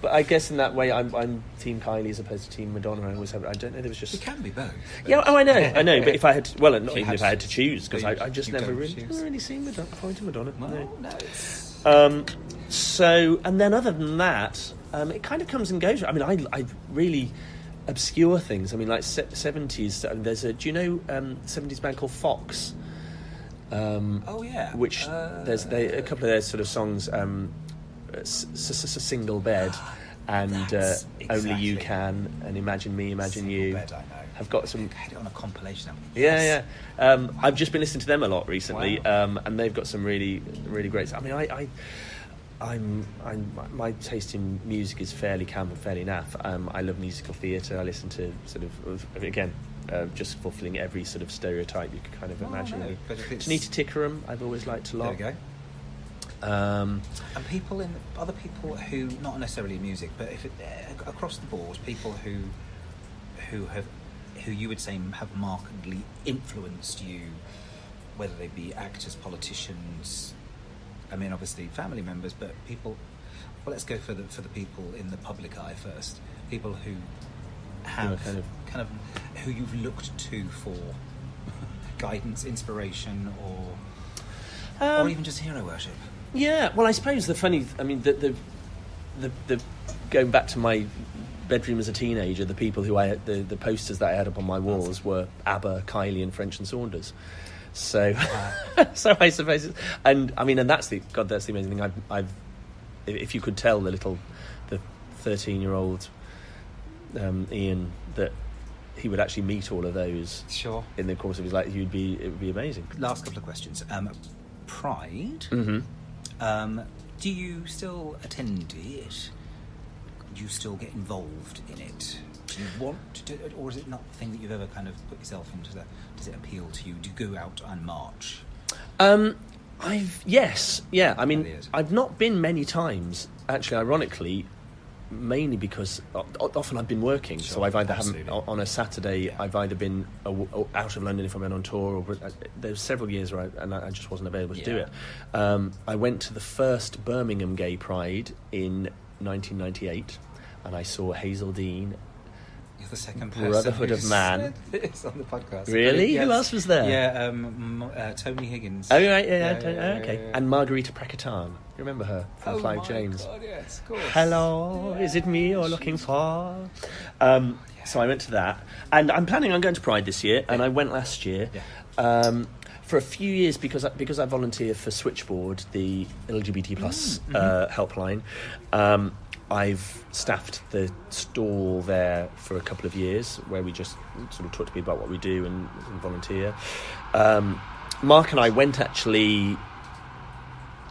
But I guess in that way, I'm Team Kylie as opposed to Team Madonna. I don't know. There was just. It can be both. Yeah. Oh, I know. But if I had, if I had to choose, because I just never really seen Madonna. Point to Madonna. No. So, and then other than that, it kind of comes and goes. I mean, I really obscure things. I mean, like 70s. There's a 70s band called Fox. Oh yeah. Which there's a couple of their sort of songs. Single Bed, and That's Only You exactly. Can, and Imagine Me, Imagine Single You. Bed, I know. Have got some. I had it on a compilation album. Yeah. I've just been listening to them a lot recently, Wow. and they've got some really, really great. I mean, my taste in music is fairly camp and fairly naff. I love musical theatre. I listen to sort of again, just fulfilling every sort of stereotype you could kind of imagine. No, but if it's... Tanita Tikaram, I've always liked a lot. There we go. And other people who, not necessarily music, but if across the board, people who you would say have markedly influenced you, whether they be actors, politicians, I mean obviously family members, but people. Well, let's go for the people in the public eye first. People who have kind of who you've looked to for guidance, inspiration, or even just hero worship. Yeah, well, I suppose the going back to my bedroom as a teenager, the people who the posters that I had up on my walls were Abba, Kylie, and French and Saunders. So, so I suppose, and that's the amazing thing. I've if you could tell the 13-year-old Ian that he would actually meet all of those in the course of his life, it would be amazing. Last couple of questions. Pride. Mm-hmm. Do you still attend it? Do you still get involved in it? Do you want to do it, or is it not the thing that you've ever kind of put yourself into? Does it appeal to you? Do you go out and march? Yes. I mean, Really is. I've not been many times, actually, ironically, mainly because often I've been working. Sure, so I've either absolutely. on a Saturday, I've either been out of London if I've been on tour, or there's several years where I just wasn't available to do it. I went to the first Birmingham Gay Pride in 1998, and I saw Hazel Dean. You're the second person Brotherhood of who's Man. said this on the podcast. Really? Yes. Who else was there? Yeah, Tony Higgins. Oh, right, yeah, okay. yeah. And Margarita Prakatan. You remember her from Clive James? God, yes, of course. Hello, is it me you're looking for? So I went to that, and I'm planning on going to Pride this year, and I went last year. Yeah. For a few years, because I volunteer for Switchboard, the LGBT plus helpline. I've staffed the stall there for a couple of years, where we just sort of talk to people about what we do and volunteer. Mark and I went actually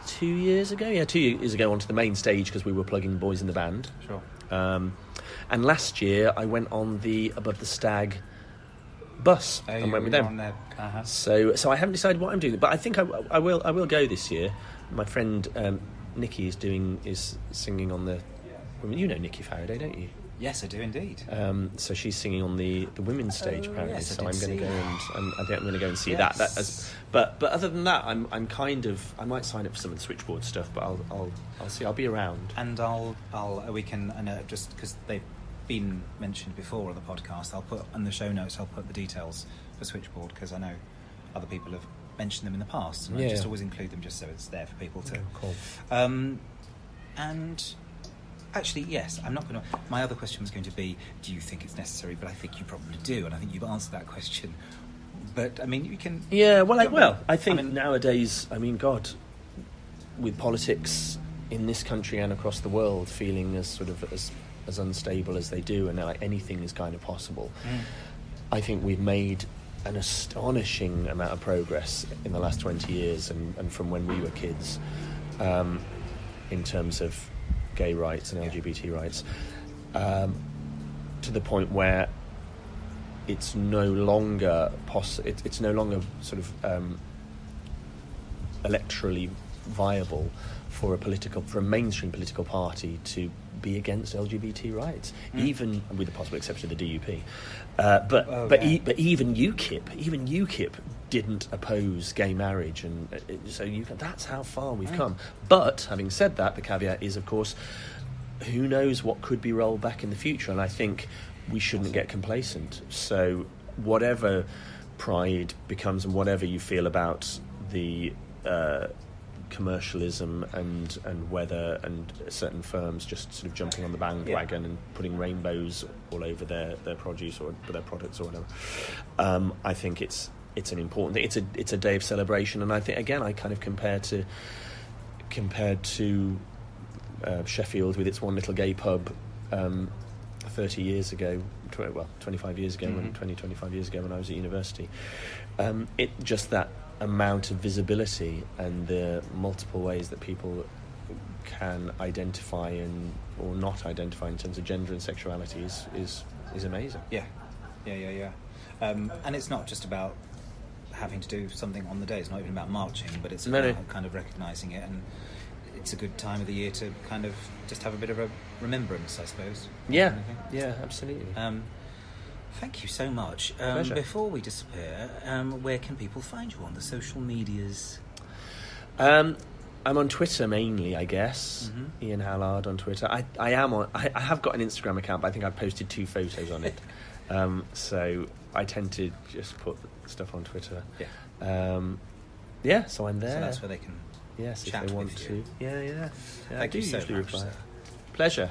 2 years ago. Yeah, 2 years ago onto the main stage because we were plugging boys in the band. Sure. And last year I went on the Above the Stag bus and went with them. Uh-huh. So I haven't decided what I'm doing, but I think I will go this year. My friend Nikki is singing on the. You know Nikki Faraday, don't you? Yes, I do indeed. So she's singing on the women's stage apparently. yes, I so did I'm going to see go and I think I'm going to go and see Yes. that. But other than that, I'm kind of I might sign up for some of the Switchboard stuff, but I'll see. I'll be around. And we can, and just because they've been mentioned before on the podcast, I'll put on the show notes. I'll put the details for Switchboard because I know other people have mentioned them in the past, and I just always include them just so it's there for people to. Cool. And actually, yes, I'm not going to. My other question was going to be, do you think it's necessary? But I think you probably do, and I think you've answered that question. But I mean, you can. Yeah, I think nowadays, God, with politics in this country and across the world feeling as sort of as unstable as they do, and now anything is kind of possible. I think we've made an astonishing amount of progress in the last 20 years, and from when we were kids, in terms of gay rights and LGBT rights, to the point where it's no longer it's no longer sort of electorally viable for a mainstream political party to be against LGBT rights, even with the possible exception of the DUP. But even UKIP didn't oppose gay marriage, and that's how far we've come. But having said that, the caveat is, of course, who knows what could be rolled back in the future, and I think we shouldn't get complacent. So whatever Pride becomes, and whatever you feel about the commercialism and whether and certain firms just sort of jumping on the bandwagon and putting rainbows all over their produce or their products or whatever, I think it's an important thing. It's a day of celebration, and I think again I kind of compared to Sheffield with its one little gay pub 30 years ago, 25 years ago, when 25 years ago when I was at university. It just that amount of visibility and the multiple ways that people can identify or not identify in terms of gender and sexuality is amazing. Yeah. And it's not just about having to do something on the day. It's not even about marching, but it's about kind of recognising it, and it's a good time of the year to kind of just have a bit of a remembrance, I suppose. Yeah, absolutely. Thank you so much. Pleasure. Before we disappear, where can people find you on the social medias? I'm on Twitter mainly, I guess. Ian Hallard on Twitter. I have got an Instagram account, but I think I've posted 2 photos on it. So I tend to just put stuff on Twitter. So I'm there. So that's where they can if chat they want with to. you. Yeah, Thank you so much, reply. sir. Pleasure.